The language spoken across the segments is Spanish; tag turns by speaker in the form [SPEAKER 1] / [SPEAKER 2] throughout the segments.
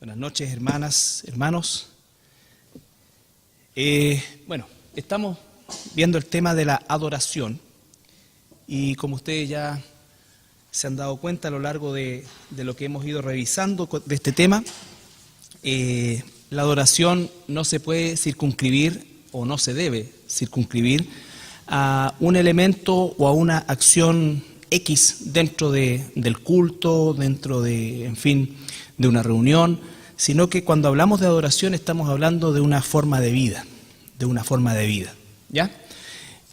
[SPEAKER 1] Buenas noches, hermanas, hermanos. Estamos viendo el tema de la adoración y como ustedes ya se han dado cuenta a lo largo de lo que hemos ido revisando de este tema, la adoración no se puede circunscribir o no se debe circunscribir a un elemento o a una acción X dentro del culto, dentro de una reunión, sino que cuando hablamos de adoración estamos hablando de una forma de vida, ¿ya?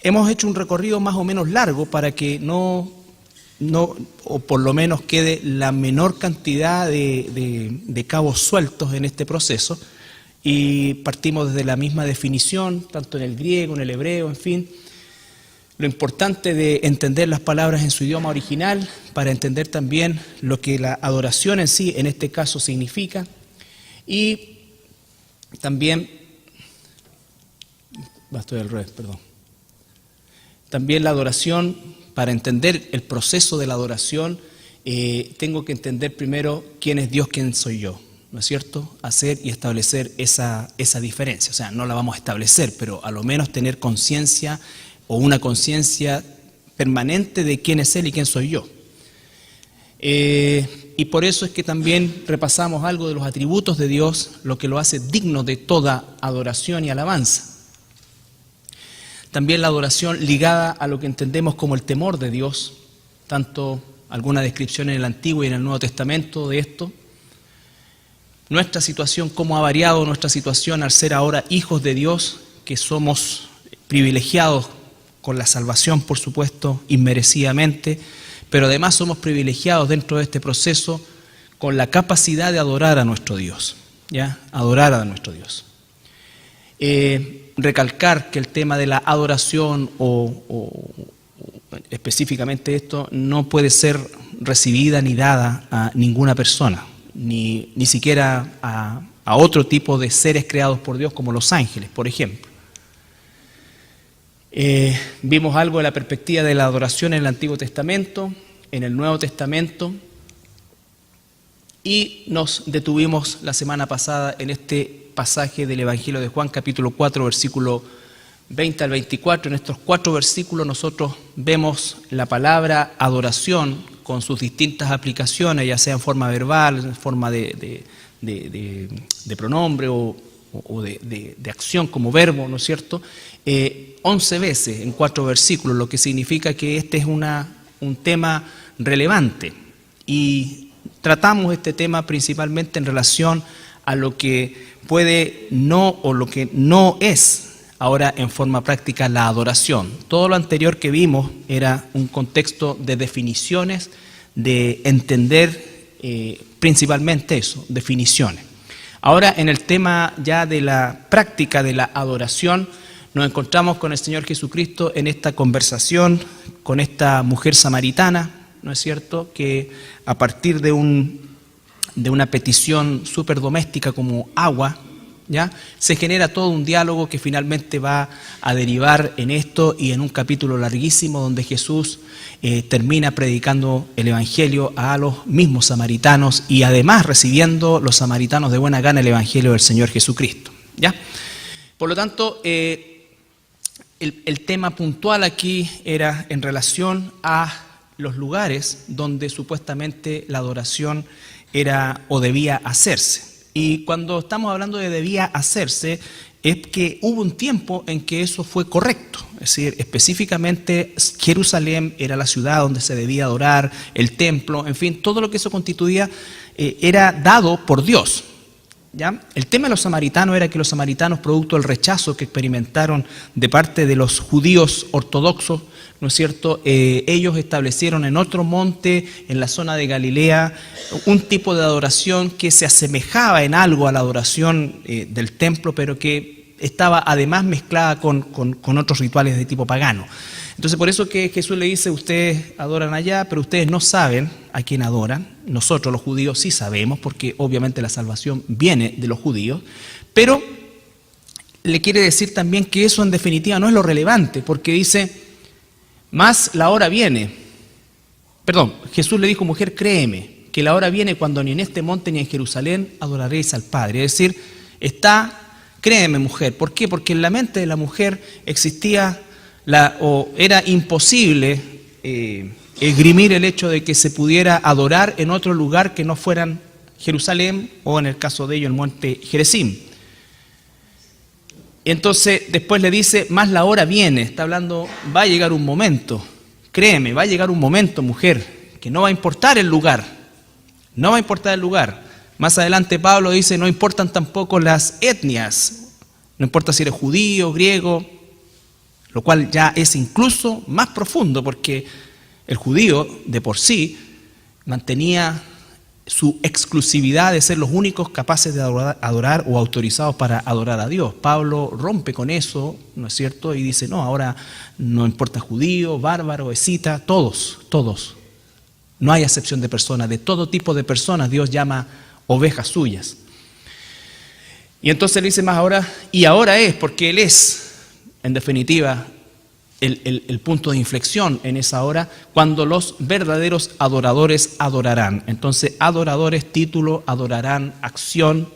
[SPEAKER 1] Hemos hecho un recorrido más o menos largo para que no o por lo menos quede la menor cantidad de cabos sueltos en este proceso, y partimos desde la misma definición, tanto en el griego, en el hebreo, lo importante de entender las palabras en su idioma original para entender también lo que la adoración en sí, en este caso, significa. Y también, también la adoración, para entender el proceso de la adoración, tengo que entender primero quién es Dios, quién soy yo, ¿no es cierto? Hacer y establecer esa diferencia. O sea, no la vamos a establecer, pero a lo menos tener conciencia o una conciencia permanente de quién es Él y quién soy yo. Y por eso es que también repasamos algo de los atributos de Dios, lo que lo hace digno de toda adoración y alabanza. También la adoración ligada a lo que entendemos como el temor de Dios, tanto alguna descripción en el Antiguo y en el Nuevo Testamento de esto. Nuestra situación, cómo ha variado nuestra situación al ser ahora hijos de Dios, que somos privilegiados con la salvación, por supuesto, inmerecidamente, pero además somos privilegiados dentro de este proceso con la capacidad de adorar a nuestro Dios, ¿ya? Adorar a nuestro Dios. Recalcar que el tema de la adoración o específicamente esto no puede ser recibida ni dada a ninguna persona, ni siquiera a otro tipo de seres creados por Dios como los ángeles, por ejemplo. Vimos algo de la perspectiva de la adoración en el Antiguo Testamento, en el Nuevo Testamento, y nos detuvimos la semana pasada en este pasaje del Evangelio de Juan, capítulo 4, versículo 20 al 24. En estos 4 versículos nosotros vemos la palabra adoración con sus distintas aplicaciones, ya sea en forma verbal, en forma de pronombre o de acción como verbo, ¿no es cierto? 11 veces en 4 versículos, lo que significa que este es un tema relevante. Y tratamos este tema principalmente en relación a lo que puede no o lo que no es ahora en forma práctica la adoración. Todo lo anterior que vimos era un contexto de definiciones, de entender principalmente eso, definiciones. Ahora en el tema ya de la práctica de la adoración, nos encontramos con el Señor Jesucristo en esta conversación con esta mujer samaritana, ¿no es cierto?, que a partir de una petición súper doméstica como agua, ¿ya?, se genera todo un diálogo que finalmente va a derivar en esto y en un capítulo larguísimo donde Jesús termina predicando el Evangelio a los mismos samaritanos y además recibiendo los samaritanos de buena gana el Evangelio del Señor Jesucristo, ¿ya? Por lo tanto, el tema puntual aquí era en relación a los lugares donde supuestamente la adoración era o debía hacerse. Y cuando estamos hablando de debía hacerse, es que hubo un tiempo en que eso fue correcto. Es decir, específicamente Jerusalén era la ciudad donde se debía adorar, el templo, en fin, todo lo que eso constituía era dado por Dios, ¿ya? El tema de los samaritanos era que los samaritanos, producto del rechazo que experimentaron de parte de los judíos ortodoxos, ¿no es cierto?, ellos establecieron en otro monte, en la zona de Galilea, un tipo de adoración que se asemejaba en algo a la adoración del templo, pero que estaba además mezclada con otros rituales de tipo pagano. Entonces, por eso que Jesús le dice, ustedes adoran allá, pero ustedes no saben a quién adoran. Nosotros los judíos sí sabemos, porque obviamente la salvación viene de los judíos, pero le quiere decir también que eso en definitiva no es lo relevante, porque dice, más la hora viene. Jesús le dijo, mujer, créeme, que la hora viene cuando ni en este monte ni en Jerusalén adoraréis al Padre. Es decir, créeme mujer, ¿por qué? Porque en la mente de la mujer existía o era imposible esgrimir el hecho de que se pudiera adorar en otro lugar que no fueran Jerusalén o en el caso de ellos el monte Gerizim. Entonces después le dice, más la hora viene, está hablando, va a llegar un momento, créeme, va a llegar un momento mujer, que no va a importar el lugar, no va a importar el lugar. Más adelante Pablo dice, no importan tampoco las etnias, no importa si eres judío, griego, lo cual ya es incluso más profundo porque el judío de por sí mantenía su exclusividad de ser los únicos capaces de adorar o autorizados para adorar a Dios. Pablo rompe con eso, ¿no es cierto? Y dice, no, ahora no importa judío, bárbaro, escita, todos. No hay acepción de personas, de todo tipo de personas Dios llama ovejas suyas. Y entonces le dice más ahora, y ahora es, porque Él es, en definitiva, el punto de inflexión en esa hora, cuando los verdaderos adoradores adorarán. Entonces, adoradores, título, adorarán, acción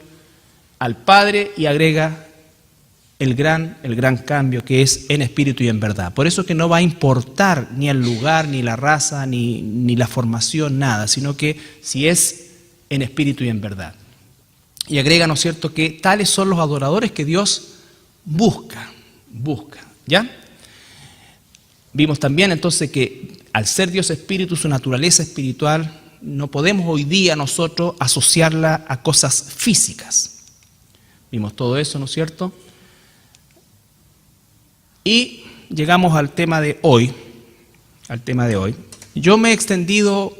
[SPEAKER 1] al Padre, y agrega el gran cambio que es en espíritu y en verdad. Por eso que no va a importar ni el lugar, ni la raza, ni la formación, nada, sino que si es en espíritu y en verdad. Y agrega, ¿no es cierto?, que tales son los adoradores que Dios busca, ¿ya? Vimos también entonces que al ser Dios espíritu, su naturaleza espiritual, no podemos hoy día nosotros asociarla a cosas físicas. Vimos todo eso, ¿no es cierto? Y llegamos al tema de hoy. Yo me he extendido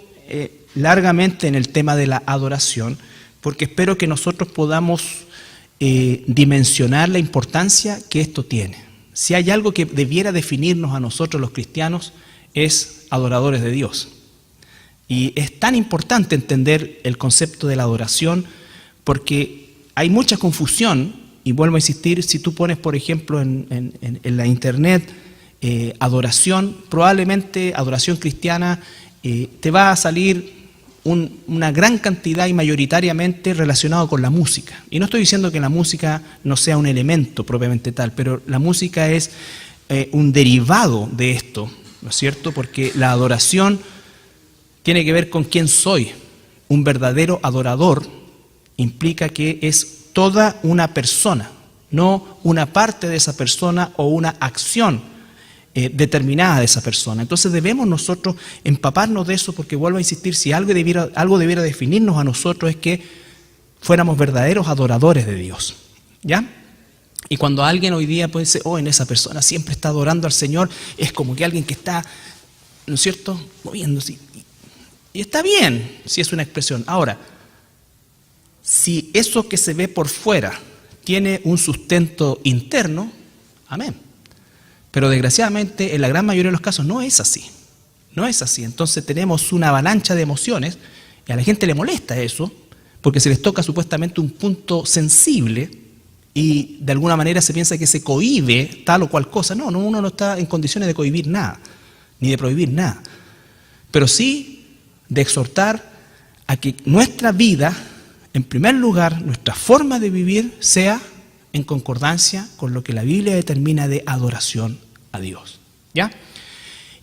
[SPEAKER 1] largamente en el tema de la adoración, porque espero que nosotros podamos dimensionar la importancia que esto tiene. Si hay algo que debiera definirnos a nosotros los cristianos, es adoradores de Dios. Y es tan importante entender el concepto de la adoración porque hay mucha confusión, y vuelvo a insistir, si tú pones, por ejemplo, en la internet adoración, probablemente adoración cristiana, te va a salir una gran cantidad y mayoritariamente relacionado con la música. Y no estoy diciendo que la música no sea un elemento propiamente tal, pero la música es un derivado de esto, ¿no es cierto? Porque la adoración tiene que ver con quién soy. Un verdadero adorador implica que es toda una persona, no una parte de esa persona o una acción determinada de esa persona. Entonces debemos nosotros empaparnos de eso, porque vuelvo a insistir, si algo debiera definirnos a nosotros es que fuéramos verdaderos adoradores de Dios, ¿ya? Y cuando alguien hoy día puede decir, en esa persona siempre está adorando al Señor, es como que alguien que está, ¿no es cierto?, moviéndose. Y está bien si es una expresión. Ahora, si eso que se ve por fuera tiene un sustento interno, amén. Pero desgraciadamente en la gran mayoría de los casos no es así. Entonces tenemos una avalancha de emociones y a la gente le molesta eso porque se les toca supuestamente un punto sensible y de alguna manera se piensa que se cohíbe tal o cual cosa. No, uno no está en condiciones de cohibir nada, ni de prohibir nada. Pero sí de exhortar a que nuestra vida, en primer lugar, nuestra forma de vivir sea en concordancia con lo que la Biblia determina de adoración a Dios, ¿ya?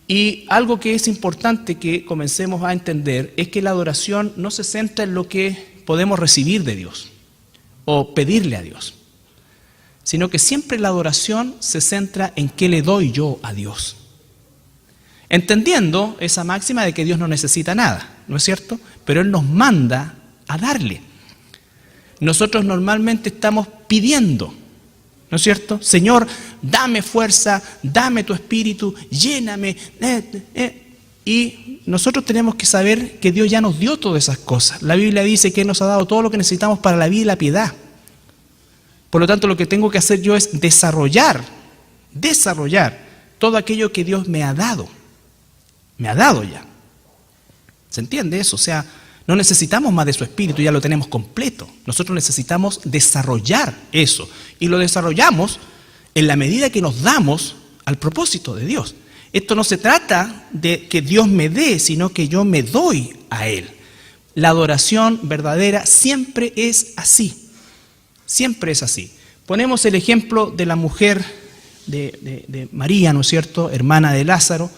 [SPEAKER 1] Y algo que es importante que comencemos a entender es que la adoración no se centra en lo que podemos recibir de Dios o pedirle a Dios, sino que siempre la adoración se centra en qué le doy yo a Dios. Entendiendo esa máxima de que Dios no necesita nada, ¿no es cierto? Pero Él nos manda a darle. Nosotros normalmente estamos pidiendo, ¿no es cierto? Señor, dame fuerza, dame tu espíritu, lléname. Y nosotros tenemos que saber que Dios ya nos dio todas esas cosas. La Biblia dice que Él nos ha dado todo lo que necesitamos para la vida y la piedad. Por lo tanto, lo que tengo que hacer yo es desarrollar todo aquello que Dios me ha dado. Me ha dado ya. ¿Se entiende eso? O sea, no necesitamos más de su espíritu, ya lo tenemos completo. Nosotros necesitamos desarrollar eso. Y lo desarrollamos en la medida que nos damos al propósito de Dios. Esto no se trata de que Dios me dé, sino que yo me doy a Él. La adoración verdadera siempre es así. Siempre es así. Ponemos el ejemplo de la mujer de María, ¿no es cierto?, hermana de Lázaro,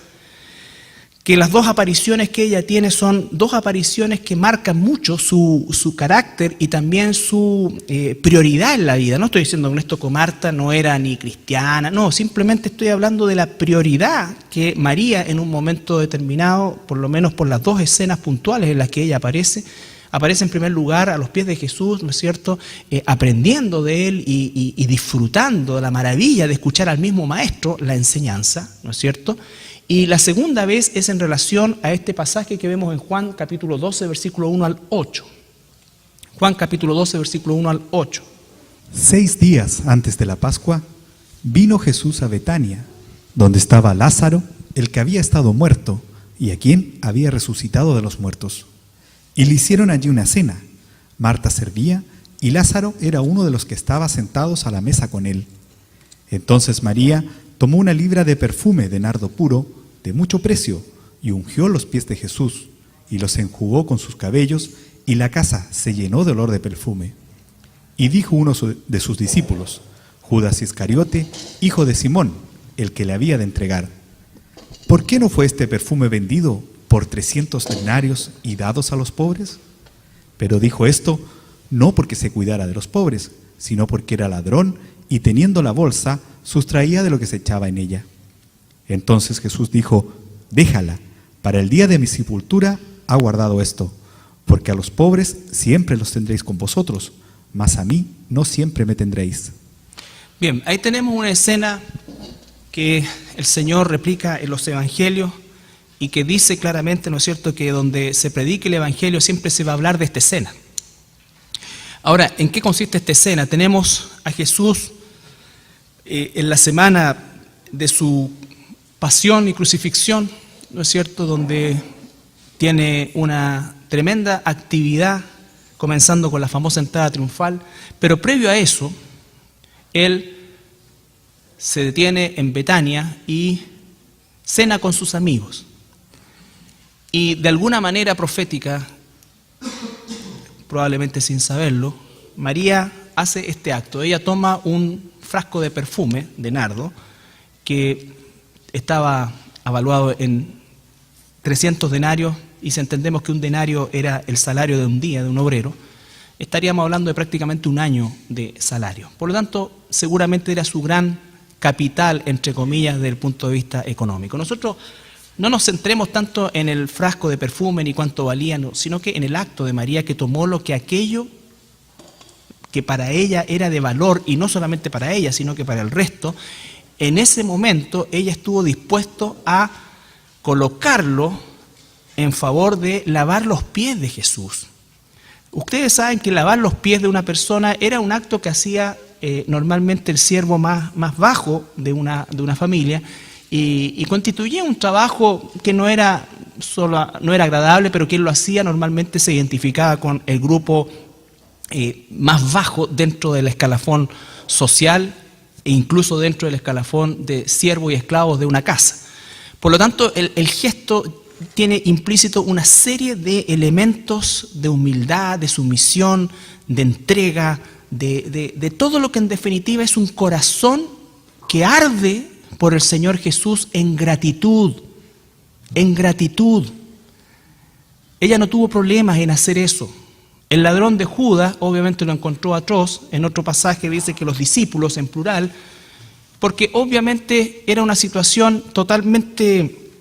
[SPEAKER 1] que las dos apariciones que ella tiene son dos apariciones que marcan mucho su carácter y también su prioridad en la vida. No estoy diciendo que esto con Marta no era ni cristiana, no, simplemente estoy hablando de la prioridad que María en un momento determinado, por lo menos por las dos escenas puntuales en las que ella aparece en primer lugar a los pies de Jesús, ¿no es cierto?, aprendiendo de él y disfrutando de la maravilla de escuchar al mismo maestro la enseñanza, ¿no es cierto? Y la segunda vez es en relación a este pasaje que vemos en Juan capítulo 12, versículo 1 al 8. Juan capítulo 12, versículo 1 al 8.
[SPEAKER 2] 6 días antes de la Pascua, vino Jesús a Betania, donde estaba Lázaro, el que había estado muerto, y a quien había resucitado de los muertos. Y le hicieron allí una cena. Marta servía, y Lázaro era uno de los que estaba sentados a la mesa con él. Entonces María tomó una libra de perfume de nardo puro, de mucho precio, y ungió los pies de Jesús, y los enjugó con sus cabellos, y la casa se llenó de olor de perfume. Y dijo uno de sus discípulos, Judas Iscariote, hijo de Simón, el que le había de entregar: ¿por qué no fue este perfume vendido por 300 denarios y dados a los pobres? Pero dijo esto no porque se cuidara de los pobres, sino porque era ladrón y teniendo la bolsa, sustraía de lo que se echaba en ella. Entonces Jesús dijo: déjala, para el día de mi sepultura ha guardado esto, porque a los pobres siempre los tendréis con vosotros, mas a mí no siempre me tendréis.
[SPEAKER 1] Bien, ahí tenemos una escena que el Señor replica en los evangelios y que dice claramente, ¿no es cierto?, que donde se predique el evangelio siempre se va a hablar de esta escena. Ahora, ¿en qué consiste esta escena? Tenemos a Jesús en la semana de su pasión y crucifixión, ¿no es cierto?, donde tiene una tremenda actividad, comenzando con la famosa entrada triunfal, pero previo a eso, él se detiene en Betania y cena con sus amigos. Y de alguna manera profética, probablemente sin saberlo, María hace este acto. Ella toma un frasco de perfume de nardo que estaba avaluado en 300 denarios, y si entendemos que un denario era el salario de un día de un obrero, estaríamos hablando de prácticamente un año de salario. Por lo tanto, seguramente era su gran capital, entre comillas, desde el punto de vista económico. Nosotros no nos centremos tanto en el frasco de perfume ni cuánto valía, no, sino que en el acto de María, que tomó lo que aquello que para ella era de valor, y no solamente para ella, sino que para el resto, en ese momento ella estuvo dispuesto a colocarlo en favor de lavar los pies de Jesús. Ustedes saben que lavar los pies de una persona era un acto que hacía normalmente el siervo más bajo de una familia, y constituía un trabajo que no era agradable, pero quien lo hacía normalmente se identificaba con el grupo más bajo dentro del escalafón social e incluso dentro del escalafón de siervos y esclavos de una casa. Por lo tanto, el gesto tiene implícito una serie de elementos de humildad, de sumisión, de entrega, de todo lo que en definitiva es un corazón que arde por el Señor Jesús en gratitud, en gratitud. Ella no tuvo problemas en hacer eso. El ladrón de Judas obviamente lo encontró atroz. En otro pasaje dice que los discípulos, en plural, porque obviamente era una situación totalmente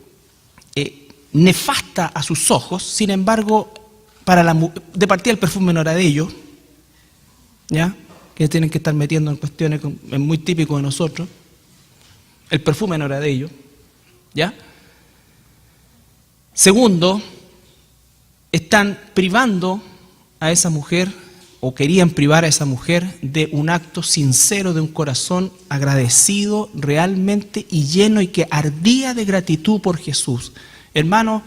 [SPEAKER 1] nefasta a sus ojos. Sin embargo, de partida el perfume no era de ellos, ¿ya? Que tienen que estar metiendo en cuestiones es muy típico de nosotros. El perfume no era de ellos, ¿ya? Segundo, están privando a esa mujer, o querían privar a esa mujer, de un acto sincero, de un corazón agradecido realmente y lleno, y que ardía de gratitud por Jesús. Hermanos,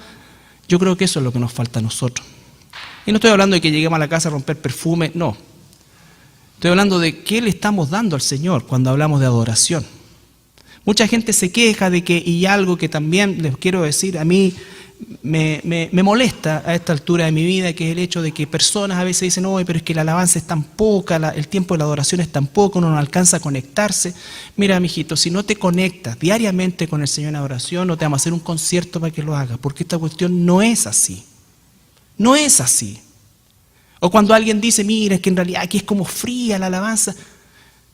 [SPEAKER 1] yo creo que eso es lo que nos falta a nosotros. Y no estoy hablando de que lleguemos a la casa a romper perfume, no. Estoy hablando de qué le estamos dando al Señor cuando hablamos de adoración. Mucha gente se queja de que, y algo que también les quiero decir, a mí me molesta a esta altura de mi vida, que es el hecho de que personas a veces dicen, oye, pero es que la alabanza es tan poca, el tiempo de la adoración es tan poco, uno no alcanza a conectarse. Mira, mijito, si no te conectas diariamente con el Señor en adoración, no te vamos a hacer un concierto para que lo hagas, porque esta cuestión no es así. No es así. O cuando alguien dice, mira, es que en realidad aquí es como fría la alabanza,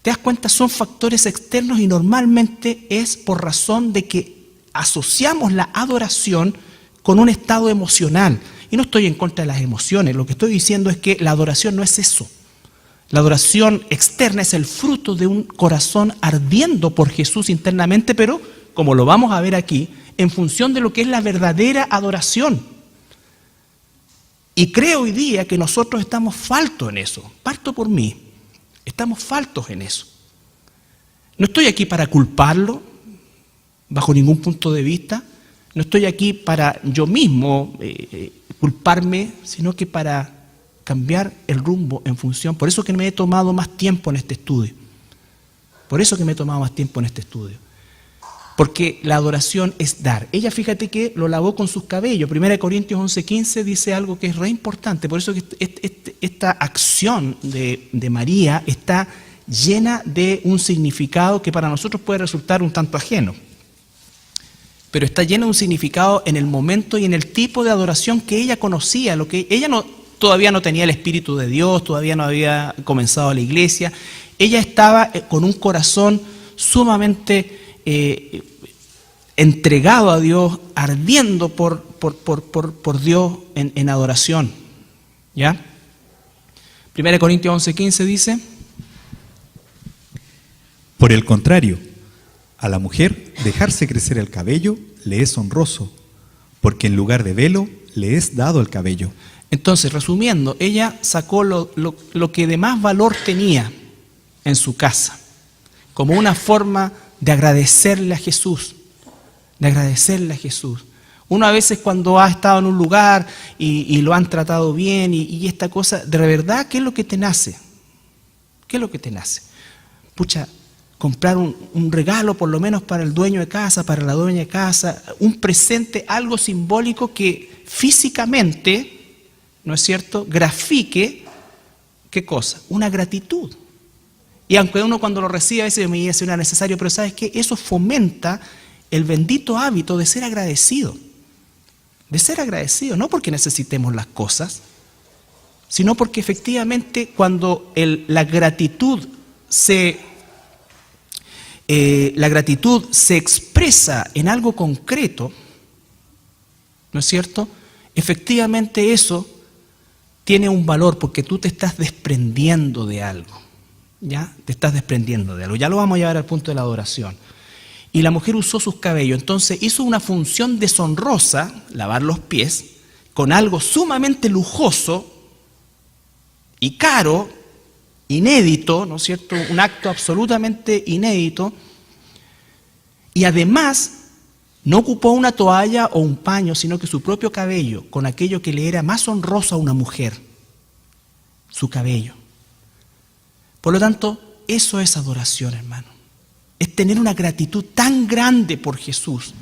[SPEAKER 1] te das cuenta, son factores externos y normalmente es por razón de que asociamos la adoración con un estado emocional. Y no estoy en contra de las emociones, lo que estoy diciendo es que la adoración no es eso. La adoración externa es el fruto de un corazón ardiendo por Jesús internamente, pero, como lo vamos a ver aquí, en función de lo que es la verdadera adoración. Y creo hoy día que nosotros estamos faltos en eso. Parto por mí. Estamos faltos en eso. No estoy aquí para culparlo, bajo ningún punto de vista. No estoy aquí para yo mismo culparme, sino que para cambiar el rumbo en función. Por eso que me he tomado más tiempo en este estudio. Porque la adoración es dar. Ella, fíjate que lo lavó con sus cabellos. 1 Corintios 11:15 dice algo que es re importante. Por eso que esta acción de María está llena de un significado que para nosotros puede resultar un tanto ajeno. Pero está llena de un significado en el momento y en el tipo de adoración que ella conocía. Todavía no tenía el Espíritu de Dios, todavía no había comenzado la iglesia. Ella estaba con un corazón sumamente entregado a Dios, ardiendo por Dios en adoración. ¿Ya? 1 Corintios 11:15 dice:
[SPEAKER 2] Por el contrario, a la mujer dejarse crecer el cabello le es honroso, porque en lugar de velo le es dado el cabello.
[SPEAKER 1] Entonces, resumiendo, ella sacó lo que de más valor tenía en su casa, como una forma de agradecerle a Jesús, Uno a veces cuando ha estado en un lugar y lo han tratado bien y esta cosa, de verdad, ¿qué es lo que te nace? Pucha, comprar un regalo por lo menos para el dueño de casa, para la dueña de casa, un presente, algo simbólico que físicamente, ¿no es cierto?, grafique, ¿qué cosa? Una gratitud. Y aunque uno cuando lo recibe a veces me dice no es necesario, pero ¿sabes qué? Eso fomenta el bendito hábito de ser agradecido. No porque necesitemos las cosas, sino porque efectivamente cuando la gratitud se expresa en algo concreto, ¿no es cierto? Efectivamente eso tiene un valor porque tú te estás desprendiendo de algo. ¿Ya? Te estás desprendiendo de algo. Ya lo vamos a llevar al punto de la adoración. Y la mujer usó sus cabellos. Entonces hizo una función deshonrosa, lavar los pies, con algo sumamente lujoso y caro, inédito, ¿no es cierto? Un acto absolutamente inédito. Y además no ocupó una toalla o un paño, sino que su propio cabello, con aquello que le era más honroso a una mujer, su cabello. Por lo tanto, eso es adoración, hermano. Es tener una gratitud tan grande por Jesús,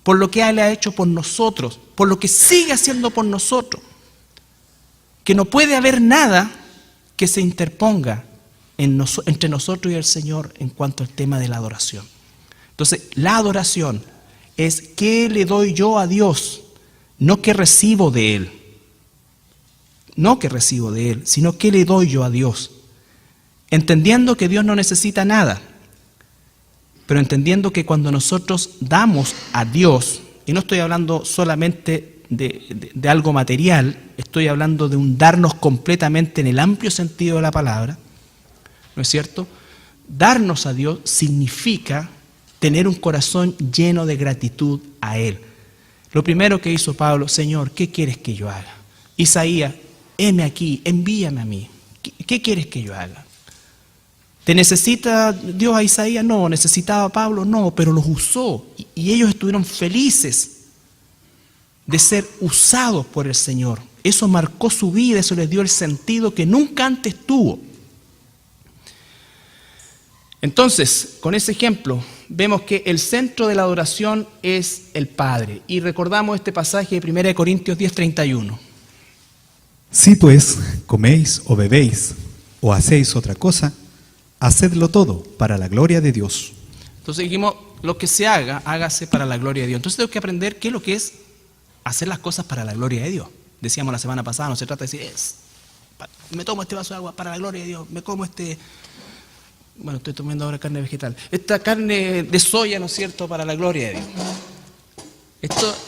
[SPEAKER 1] por lo que Él ha hecho por nosotros, por lo que sigue haciendo por nosotros, que no puede haber nada que se interponga entre nosotros y el Señor en cuanto al tema de la adoración. Entonces, la adoración es qué le doy yo a Dios, no qué recibo de Él. No qué recibo de Él, sino qué le doy yo a Dios. Entendiendo que Dios no necesita nada, pero entendiendo que cuando nosotros damos a Dios, y no estoy hablando solamente de algo material, estoy hablando de un darnos completamente en el amplio sentido de la palabra, ¿no es cierto? Darnos a Dios significa tener un corazón lleno de gratitud a Él. Lo primero que hizo Pablo: Señor, ¿qué quieres que yo haga? Isaías, heme aquí, envíame a mí. ¿Qué quieres que yo haga? ¿Te necesita Dios a Isaías? No. ¿Necesitaba a Pablo? No, pero los usó. Y ellos estuvieron felices de ser usados por el Señor. Eso marcó su vida, eso les dio el sentido que nunca antes tuvo. Entonces, con ese ejemplo, vemos que el centro de la adoración es el Padre. Y recordamos este pasaje de 1 Corintios 10:31.
[SPEAKER 2] Si pues coméis o bebéis o hacéis otra cosa, hacedlo todo para la gloria de Dios.
[SPEAKER 1] Entonces dijimos, lo que se haga, hágase para la gloria de Dios. Entonces tengo que aprender qué es lo que es hacer las cosas para la gloria de Dios. Decíamos la semana pasada, no se trata de decir, me tomo este vaso de agua para la gloria de Dios, me como bueno, estoy tomando ahora carne vegetal, esta carne de soya, ¿no es cierto?, para la gloria de Dios.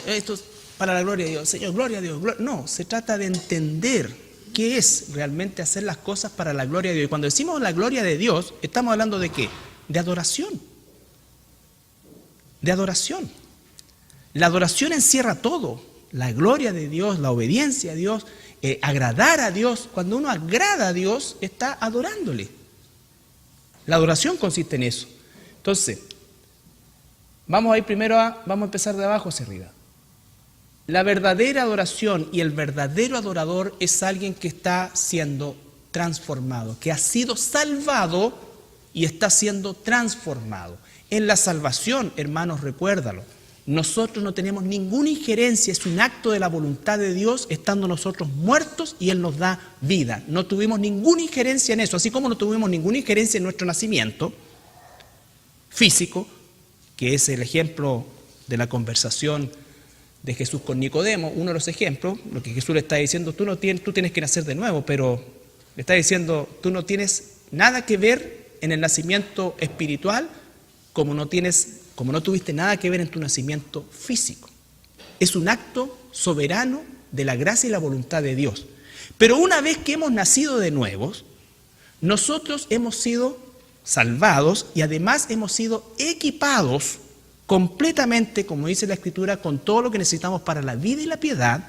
[SPEAKER 1] Esto es para la gloria de Dios, Señor, gloria a Dios. No, se trata de entender qué es realmente hacer las cosas para la gloria de Dios. Y cuando decimos la gloria de Dios, estamos hablando de ¿qué? De adoración. De adoración. La adoración encierra todo. La gloria de Dios, la obediencia a Dios, agradar a Dios. Cuando uno agrada a Dios, está adorándole. La adoración consiste en eso. Entonces, vamos a ir vamos a empezar de abajo hacia arriba. La verdadera adoración y el verdadero adorador es alguien que está siendo transformado, que ha sido salvado y está siendo transformado. En la salvación, hermanos, recuérdalo, nosotros no tenemos ninguna injerencia, es un acto de la voluntad de Dios, estando nosotros muertos y Él nos da vida. No tuvimos ninguna injerencia en eso, así como no tuvimos ninguna injerencia en nuestro nacimiento físico, que es el ejemplo de la conversación de Jesús con Nicodemo, uno de los ejemplos, lo que Jesús le está diciendo, tú tienes que nacer de nuevo, pero le está diciendo, tú no tienes nada que ver en el nacimiento espiritual como no tuviste nada que ver en tu nacimiento físico. Es un acto soberano de la gracia y la voluntad de Dios. Pero una vez que hemos nacido de nuevos, nosotros hemos sido salvados y además hemos sido equipados completamente, como dice la Escritura, con todo lo que necesitamos para la vida y la piedad.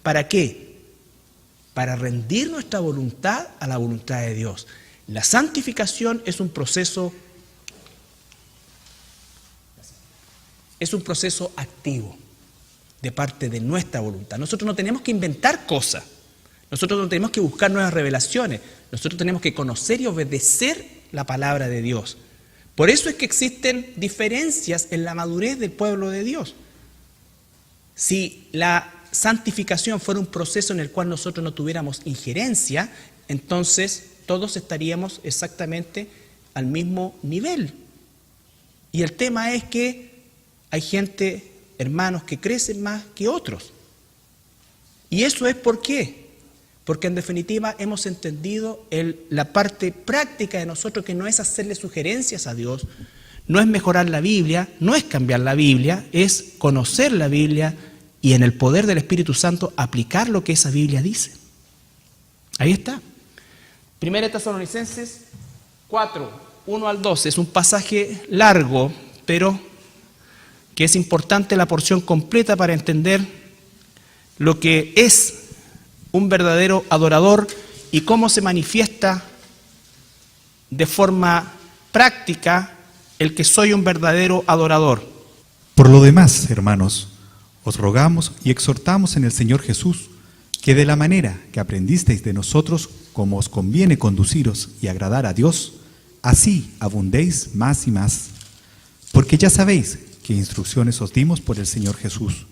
[SPEAKER 1] ¿Para qué? Para rendir nuestra voluntad a la voluntad de Dios. La santificación es un proceso activo de parte de nuestra voluntad. Nosotros no tenemos que inventar cosas. Nosotros no tenemos que buscar nuevas revelaciones. Nosotros tenemos que conocer y obedecer la palabra de Dios. Por eso es que existen diferencias en la madurez del pueblo de Dios. Si la santificación fuera un proceso en el cual nosotros no tuviéramos injerencia, entonces todos estaríamos exactamente al mismo nivel. Y el tema es que hay gente, hermanos, que crecen más que otros. ¿Y eso es por qué? Porque en definitiva hemos entendido la parte práctica de nosotros, que no es hacerle sugerencias a Dios, no es mejorar la Biblia, no es cambiar la Biblia, es conocer la Biblia y en el poder del Espíritu Santo aplicar lo que esa Biblia dice. Ahí está. 1 Tesalonicenses 4, 1 al 12, es un pasaje largo, pero que es importante la porción completa para entender lo que es un verdadero adorador y cómo se manifiesta de forma práctica el que soy un verdadero adorador.
[SPEAKER 2] Por lo demás, hermanos, os rogamos y exhortamos en el Señor Jesús que de la manera que aprendisteis de nosotros, como os conviene conduciros y agradar a Dios, así abundéis más y más. Porque ya sabéis qué instrucciones os dimos por el Señor Jesús.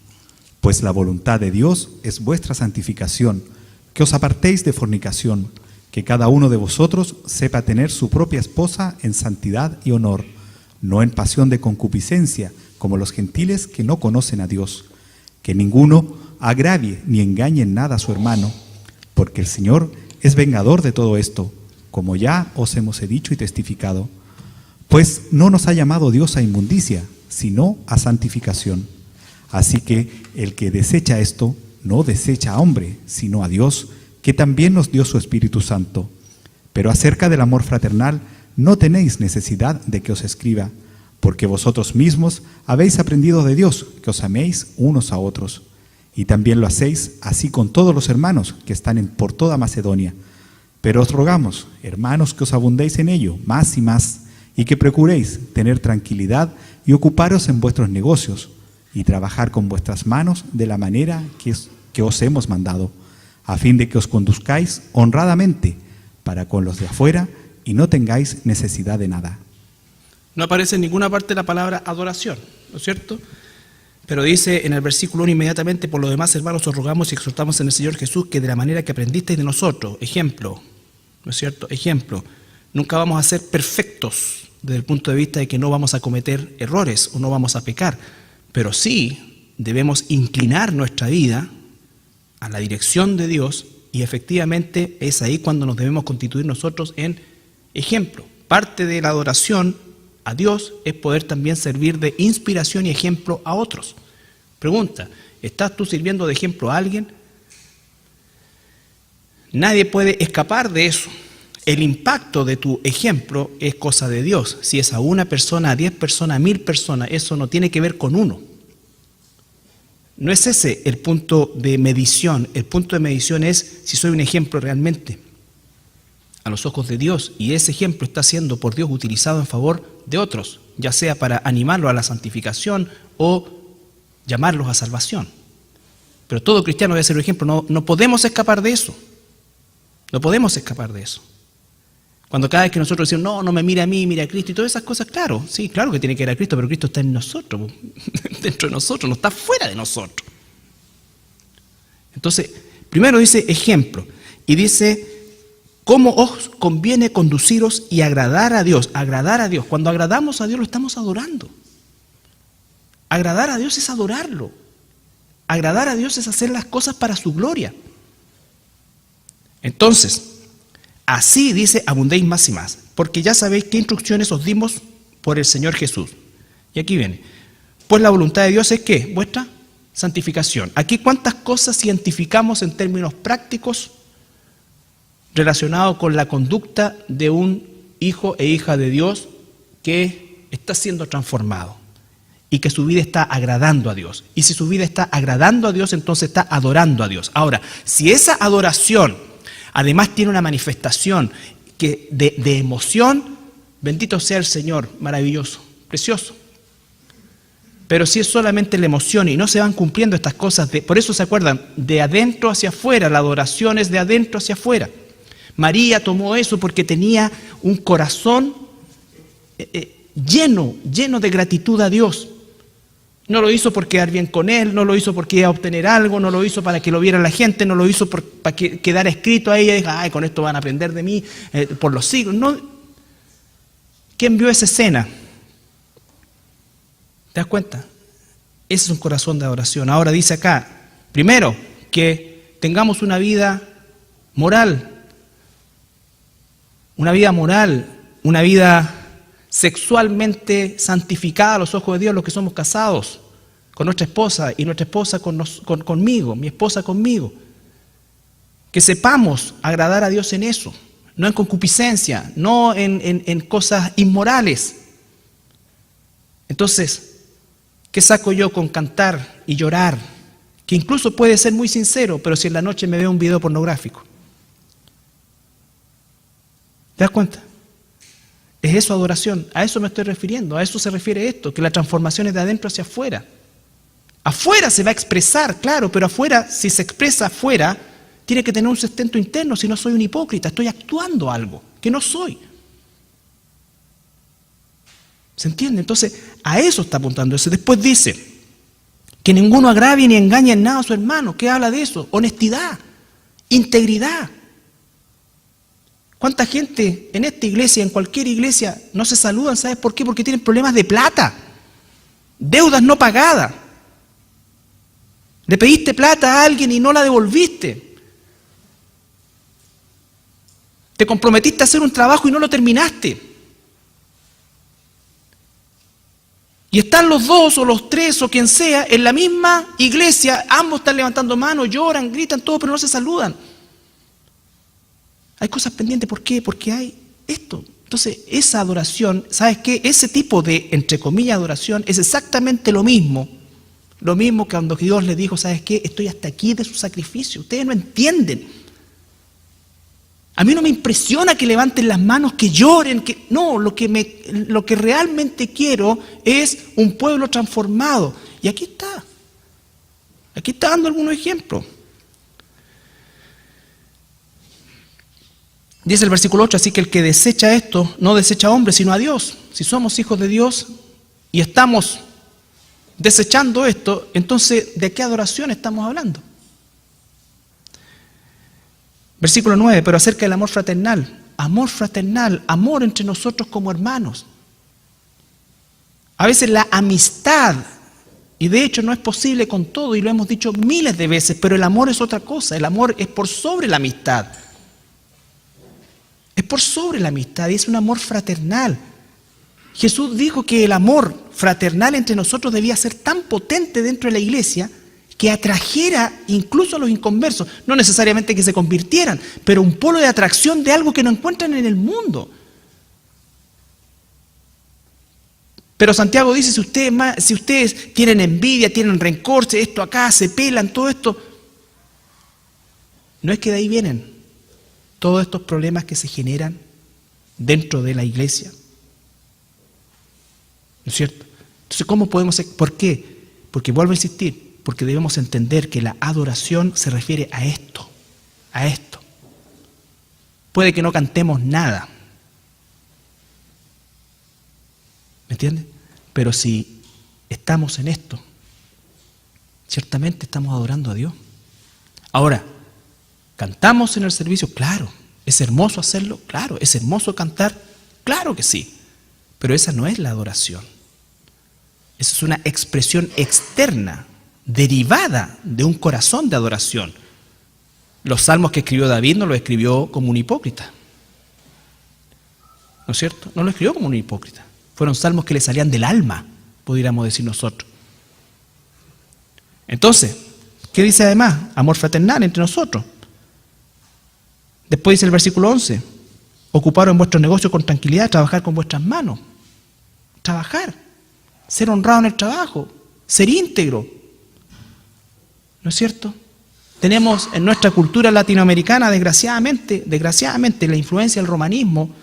[SPEAKER 2] Pues la voluntad de Dios es vuestra santificación, que os apartéis de fornicación, que cada uno de vosotros sepa tener su propia esposa en santidad y honor, no en pasión de concupiscencia, como los gentiles que no conocen a Dios, que ninguno agravie ni engañe en nada a su hermano, porque el Señor es vengador de todo esto, como ya os hemos dicho y testificado. Pues no nos ha llamado Dios a inmundicia, sino a santificación. Así que el que desecha esto, no desecha a hombre, sino a Dios, que también nos dio su Espíritu Santo. Pero acerca del amor fraternal, no tenéis necesidad de que os escriba, porque vosotros mismos habéis aprendido de Dios, que os améis unos a otros. Y también lo hacéis así con todos los hermanos que están por toda Macedonia. Pero os rogamos, hermanos, que os abundéis en ello, más y más, y que procuréis tener tranquilidad y ocuparos en vuestros negocios, y trabajar con vuestras manos de la manera que os hemos mandado, a fin de que os conduzcáis honradamente para con los de afuera y no tengáis necesidad de nada.
[SPEAKER 1] No aparece en ninguna parte la palabra adoración, ¿no es cierto? Pero dice en el versículo 1 inmediatamente: por lo demás, hermanos, os rogamos y exhortamos en el Señor Jesús que de la manera que aprendisteis de nosotros, ejemplo, ¿no es cierto? Ejemplo, nunca vamos a ser perfectos desde el punto de vista de que no vamos a cometer errores o no vamos a pecar, pero sí debemos inclinar nuestra vida a la dirección de Dios, y efectivamente es ahí cuando nos debemos constituir nosotros en ejemplo. Parte de la adoración a Dios es poder también servir de inspiración y ejemplo a otros. Pregunta: ¿estás tú sirviendo de ejemplo a alguien? Nadie puede escapar de eso. El impacto de tu ejemplo es cosa de Dios. Si es a una persona, a 10 personas, a 1000 personas, eso no tiene que ver con uno. No es ese el punto de medición. El punto de medición es si soy un ejemplo realmente a los ojos de Dios, y ese ejemplo está siendo por Dios utilizado en favor de otros, ya sea para animarlos a la santificación o llamarlos a salvación. Pero todo cristiano debe ser un ejemplo. No podemos escapar de eso. No podemos escapar de eso. Cuando cada vez que nosotros decimos, no me mira a mí, mira a Cristo y todas esas cosas, claro, sí, claro que tiene que ver a Cristo, pero Cristo está en nosotros, dentro de nosotros, no está fuera de nosotros. Entonces, primero dice ejemplo, y dice: ¿cómo os conviene conduciros y agradar a Dios? Agradar a Dios. Cuando agradamos a Dios, lo estamos adorando. Agradar a Dios es adorarlo. Agradar a Dios es hacer las cosas para su gloria. Entonces, así dice: abundéis más y más, porque ya sabéis qué instrucciones os dimos por el Señor Jesús. Y aquí viene: pues la voluntad de Dios es ¿qué? Vuestra santificación. Aquí, ¿cuántas cosas identificamos en términos prácticos relacionado con la conducta de un hijo e hija de Dios que está siendo transformado y que su vida está agradando a Dios? Y si su vida está agradando a Dios, entonces está adorando a Dios. Ahora, si esa adoración además tiene una manifestación de emoción, bendito sea el Señor, maravilloso, precioso. Pero si es solamente la emoción y no se van cumpliendo estas cosas, por eso se acuerdan, de adentro hacia afuera, la adoración es de adentro hacia afuera. María tomó eso porque tenía un corazón lleno de gratitud a Dios. No lo hizo por quedar bien con Él, no lo hizo porque iba a obtener algo, no lo hizo para que lo viera la gente, no lo hizo para que quedara escrito a ella y diga, con esto van a aprender de mí por los siglos. No. ¿Quién vio esa escena? ¿Te das cuenta? Ese es un corazón de adoración. Ahora dice acá, primero, que tengamos una vida moral, una vida sexualmente santificada a los ojos de Dios, los que somos casados, con nuestra esposa y nuestra esposa conmigo, mi esposa conmigo. Que sepamos agradar a Dios en eso, no en concupiscencia, no en cosas inmorales. Entonces, ¿qué saco yo con cantar y llorar? Que incluso puede ser muy sincero, pero si en la noche me veo un video pornográfico. ¿Te das cuenta? ¿Es eso adoración? A eso me estoy refiriendo, a eso se refiere esto, que la transformación es de adentro hacia afuera. Afuera se va a expresar, claro, pero afuera, si se expresa afuera, tiene que tener un sustento interno, si no soy un hipócrita, estoy actuando algo que no soy. ¿Se entiende? Entonces, a eso está apuntando eso. Después dice, que ninguno agravie ni engañe en nada a su hermano. ¿Qué habla de eso? Honestidad, integridad. ¿Cuánta gente en esta iglesia, en cualquier iglesia, no se saludan? ¿Sabes por qué? Porque tienen problemas de plata, deudas no pagadas. Le pediste plata a alguien y no la devolviste. Te comprometiste a hacer un trabajo y no lo terminaste. Y están los dos o los tres o quien sea en la misma iglesia, ambos están levantando manos, lloran, gritan, todo, pero no se saludan. Hay cosas pendientes, ¿por qué? Porque hay esto. Entonces, esa adoración, ¿sabes qué? Ese tipo de, entre comillas, adoración es exactamente lo mismo que cuando Dios le dijo, ¿sabes qué? Estoy hasta aquí de su sacrificio. Ustedes no entienden. A mí no me impresiona que levanten las manos, que lloren, que no, lo que realmente quiero es un pueblo transformado. Y aquí está dando algunos ejemplos. Dice el versículo 8, así que el que desecha esto no desecha a hombres, sino a Dios. Si somos hijos de Dios y estamos desechando esto, entonces ¿de qué adoración estamos hablando? Versículo 9, pero acerca del amor fraternal, amor entre nosotros como hermanos. A veces la amistad, y de hecho no es posible con todo, y lo hemos dicho miles de veces, pero el amor es otra cosa, el amor es por sobre la amistad. Es por sobre la amistad y es un amor fraternal. Jesús dijo que el amor fraternal entre nosotros debía ser tan potente dentro de la iglesia que atrajera incluso a los inconversos, no necesariamente que se convirtieran, pero un polo de atracción de algo que no encuentran en el mundo. Pero Santiago dice, si ustedes tienen envidia, tienen rencor, esto acá, se pelan, todo esto, no es que de ahí vienen todos estos problemas que se generan dentro de la iglesia. ¿No es cierto? Entonces, ¿cómo podemos hacer? ¿Por qué? Porque vuelvo a insistir, porque debemos entender que la adoración se refiere a esto, a esto. Puede que no cantemos nada, ¿me entiendes? Pero si estamos en esto, ciertamente estamos adorando a Dios. Ahora, ¿cantamos en el servicio? Claro. ¿Es hermoso hacerlo? Claro. ¿Es hermoso cantar? Claro que sí. Pero esa no es la adoración. Esa es una expresión externa, derivada de un corazón de adoración. Los salmos que escribió David no los escribió como un hipócrita. ¿No es cierto? No lo escribió como un hipócrita. Fueron salmos que le salían del alma, pudiéramos decir nosotros. Entonces, ¿qué dice además? Amor fraternal entre nosotros. Después dice el versículo 11, ocuparos en vuestros negocios con tranquilidad, trabajar con vuestras manos. Trabajar, ser honrado en el trabajo, ser íntegro. ¿No es cierto? Tenemos en nuestra cultura latinoamericana, desgraciadamente, la influencia del romanismo,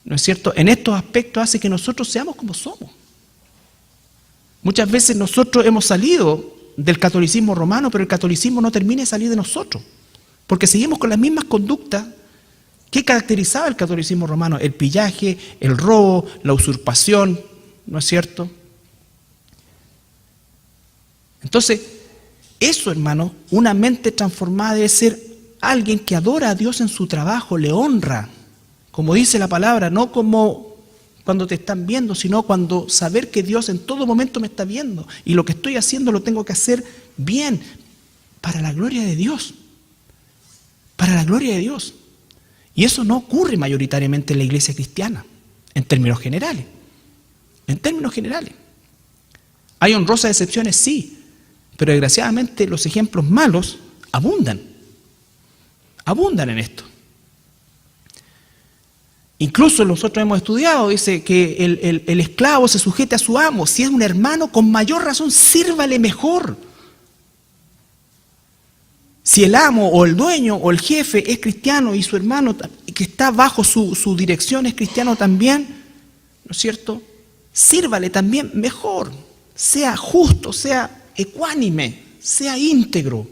[SPEAKER 1] ¿no es cierto? En estos aspectos hace que nosotros seamos como somos. Muchas veces nosotros hemos salido del catolicismo romano, pero el catolicismo no termina de salir de nosotros, porque seguimos con las mismas conductas que caracterizaba el catolicismo romano: el pillaje, el robo, la usurpación, ¿no es cierto? Entonces, eso, hermano, una mente transformada debe ser alguien que adora a Dios en su trabajo, le honra, como dice la palabra, no como cuando te están viendo, sino cuando saber que Dios en todo momento me está viendo y lo que estoy haciendo lo tengo que hacer bien, para la gloria de Dios, para la gloria de Dios. Y eso no ocurre mayoritariamente en la iglesia cristiana, en términos generales. En términos generales. ¿Hay honrosas excepciones? Sí. Pero desgraciadamente los ejemplos malos abundan. Abundan en esto. Incluso nosotros hemos estudiado, dice que el esclavo se sujete a su amo. Si es un hermano, con mayor razón, sírvale mejor. Si el amo o el dueño o el jefe es cristiano y su hermano que está bajo su dirección es cristiano también, ¿no es cierto? Sírvale también mejor. Sea justo, sea ecuánime, sea íntegro.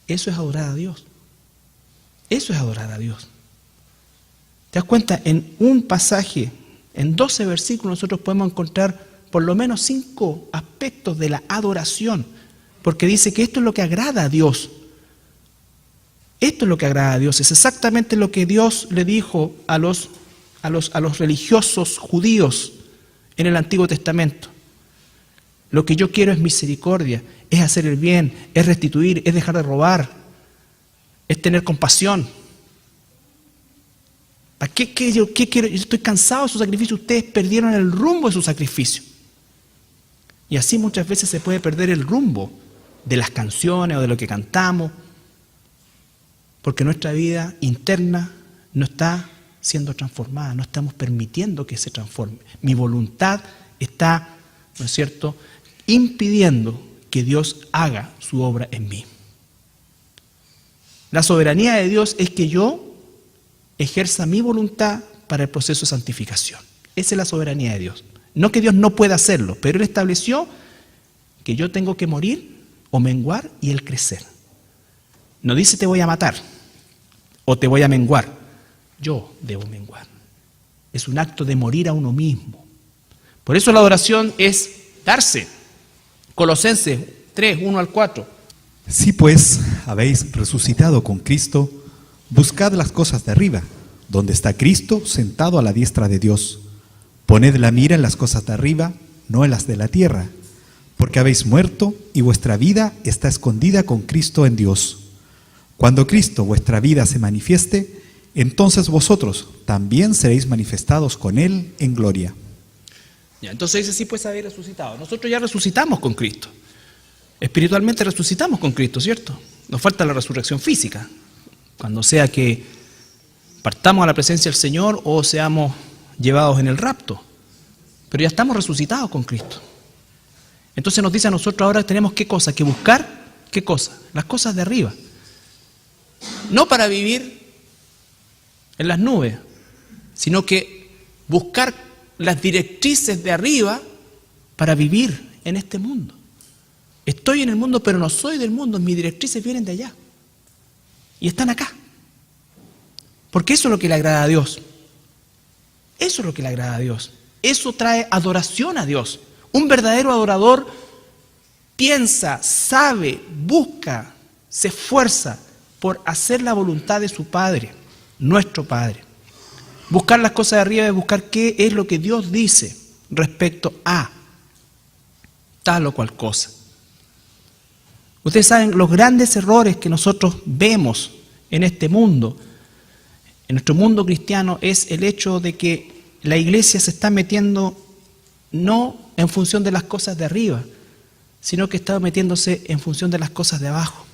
[SPEAKER 1] Eso es adorar a Dios. Eso es adorar a Dios. ¿Te das cuenta? En un pasaje, en 12 versículos, nosotros podemos encontrar por lo menos 5 aspectos de la adoración, porque dice que esto es lo que agrada a Dios. Esto es lo que agrada a Dios. Es exactamente lo que Dios le dijo a los religiosos judíos en el Antiguo Testamento. Lo que yo quiero es misericordia, es hacer el bien, es restituir, es dejar de robar, es tener compasión. ¿Para qué yo quiero? Yo estoy cansado de su sacrificio. Ustedes perdieron el rumbo de su sacrificio. Y así muchas veces se puede perder el rumbo de las canciones o de lo que cantamos, porque nuestra vida interna no está siendo transformada, no estamos permitiendo que se transforme. Mi voluntad está, ¿no es cierto?, impidiendo que Dios haga su obra en mí. La soberanía de Dios es que yo ejerza mi voluntad para el proceso de santificación. Esa es la soberanía de Dios. No que Dios no pueda hacerlo, pero Él estableció que yo tengo que morir o menguar y Él crecer. No dice te voy a matar o te voy a menguar. Yo debo menguar. Es un acto de morir a uno mismo. Por eso la adoración es darse. Colosenses 3, 1 al 4.
[SPEAKER 2] Si pues habéis resucitado con Cristo, buscad las cosas de arriba, donde está Cristo sentado a la diestra de Dios. Poned la mira en las cosas de arriba, no en las de la tierra, porque habéis muerto y vuestra vida está escondida con Cristo en Dios. Cuando Cristo, vuestra vida, se manifieste, entonces vosotros también seréis manifestados con Él en gloria.
[SPEAKER 1] Ya, entonces dice, sí, pues habéis resucitado. Nosotros ya resucitamos con Cristo. Espiritualmente resucitamos con Cristo, ¿cierto? Nos falta la resurrección física, cuando sea que partamos a la presencia del Señor o seamos llevados en el rapto. Pero ya estamos resucitados con Cristo. Entonces nos dice a nosotros ahora tenemos qué cosa, que buscar, ¿qué cosa? Las cosas de arriba. No para vivir en las nubes, sino que buscar las directrices de arriba para vivir en este mundo. Estoy en el mundo, pero no soy del mundo, mis directrices vienen de allá. Y están acá. Porque eso es lo que le agrada a Dios. Eso es lo que le agrada a Dios. Eso trae adoración a Dios. Un verdadero adorador piensa, sabe, busca, se esfuerza por hacer la voluntad de su Padre, nuestro Padre. Buscar las cosas de arriba es buscar qué es lo que Dios dice respecto a tal o cual cosa. Ustedes saben los grandes errores que nosotros vemos en este mundo, en nuestro mundo cristiano, es el hecho de que la iglesia se está metiendo no en función de las cosas de arriba, sino que está metiéndose en función de las cosas de abajo.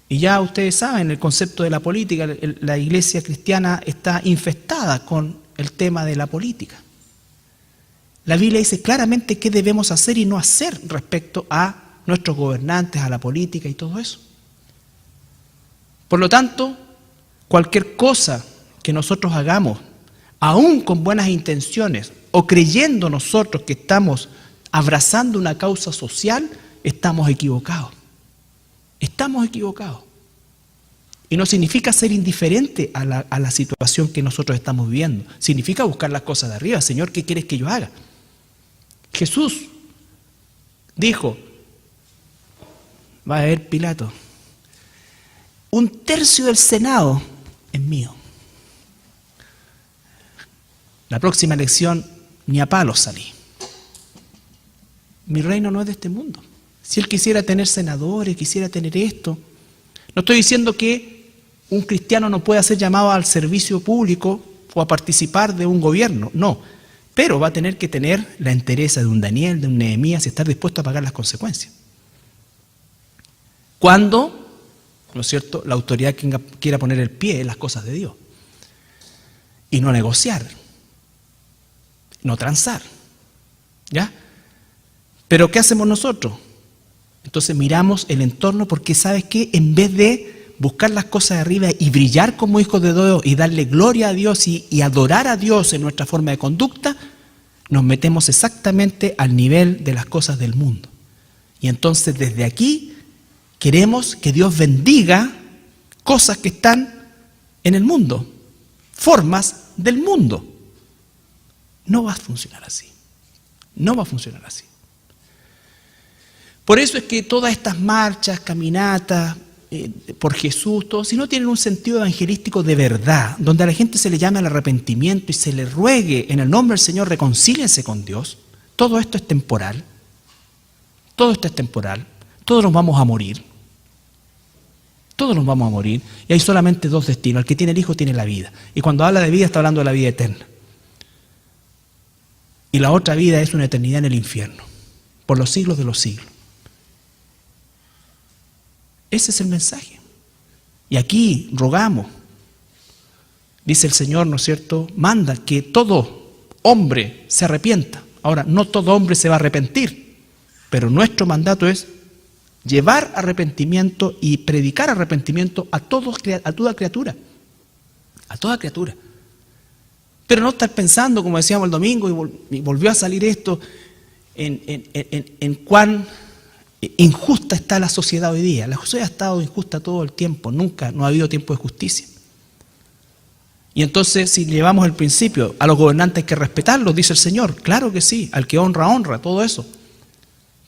[SPEAKER 1] Y ya ustedes saben el concepto de la política, la iglesia cristiana está infestada con el tema de la política. La Biblia dice claramente qué debemos hacer y no hacer respecto a nuestros gobernantes, a la política y todo eso. Por lo tanto, cualquier cosa que nosotros hagamos, aún con buenas intenciones o creyendo nosotros que estamos abrazando una causa social, estamos equivocados. Estamos equivocados. Y no significa ser indiferente a la situación que nosotros estamos viviendo. Significa buscar las cosas de arriba. Señor, ¿qué quieres que yo haga? Jesús dijo, va a ver Pilato, 1/3 del Senado es mío. La próxima elección ni a palos salí. Mi reino no es de este mundo. Si él quisiera tener senadores, quisiera tener esto. No estoy diciendo que un cristiano no pueda ser llamado al servicio público o a participar de un gobierno, no. Pero va a tener que tener la entereza de un Daniel, de un Nehemías y estar dispuesto a pagar las consecuencias. Cuando, ¿no es cierto?, la autoridad quiera poner el pie en las cosas de Dios. Y no negociar, no transar. ¿Ya? Pero ¿qué hacemos nosotros? Entonces miramos el entorno porque ¿sabes qué? En vez de buscar las cosas de arriba y brillar como hijos de Dios y darle gloria a Dios y adorar a Dios en nuestra forma de conducta, nos metemos exactamente al nivel de las cosas del mundo. Y entonces desde aquí queremos que Dios bendiga cosas que están en el mundo, formas del mundo. No va a funcionar así. No va a funcionar así. Por eso es que todas estas marchas, caminatas por Jesús, todo, si no tienen un sentido evangelístico de verdad, donde a la gente se le llame al arrepentimiento y se le ruegue en el nombre del Señor, reconcíliense con Dios, todo esto es temporal. Todo esto es temporal. Todos nos vamos a morir. Todos nos vamos a morir. Y hay solamente dos destinos. El que tiene el Hijo tiene la vida. Y cuando habla de vida está hablando de la vida eterna. Y la otra vida es una eternidad en el infierno, por los siglos de los siglos. Ese es el mensaje. Y aquí rogamos, dice el Señor, ¿no es cierto?, manda que todo hombre se arrepienta. Ahora, no todo hombre se va a arrepentir, pero nuestro mandato es llevar arrepentimiento y predicar arrepentimiento a toda criatura. A toda criatura. Pero no estar pensando, como decíamos el domingo, y volvió a salir esto, en cuán injusta está la sociedad hoy día. La sociedad ha estado injusta todo el tiempo, nunca, no ha habido tiempo de justicia. Y entonces, si llevamos el principio, a los gobernantes hay que respetarlos, dice el Señor. Claro que sí, al que honra, honra, todo eso.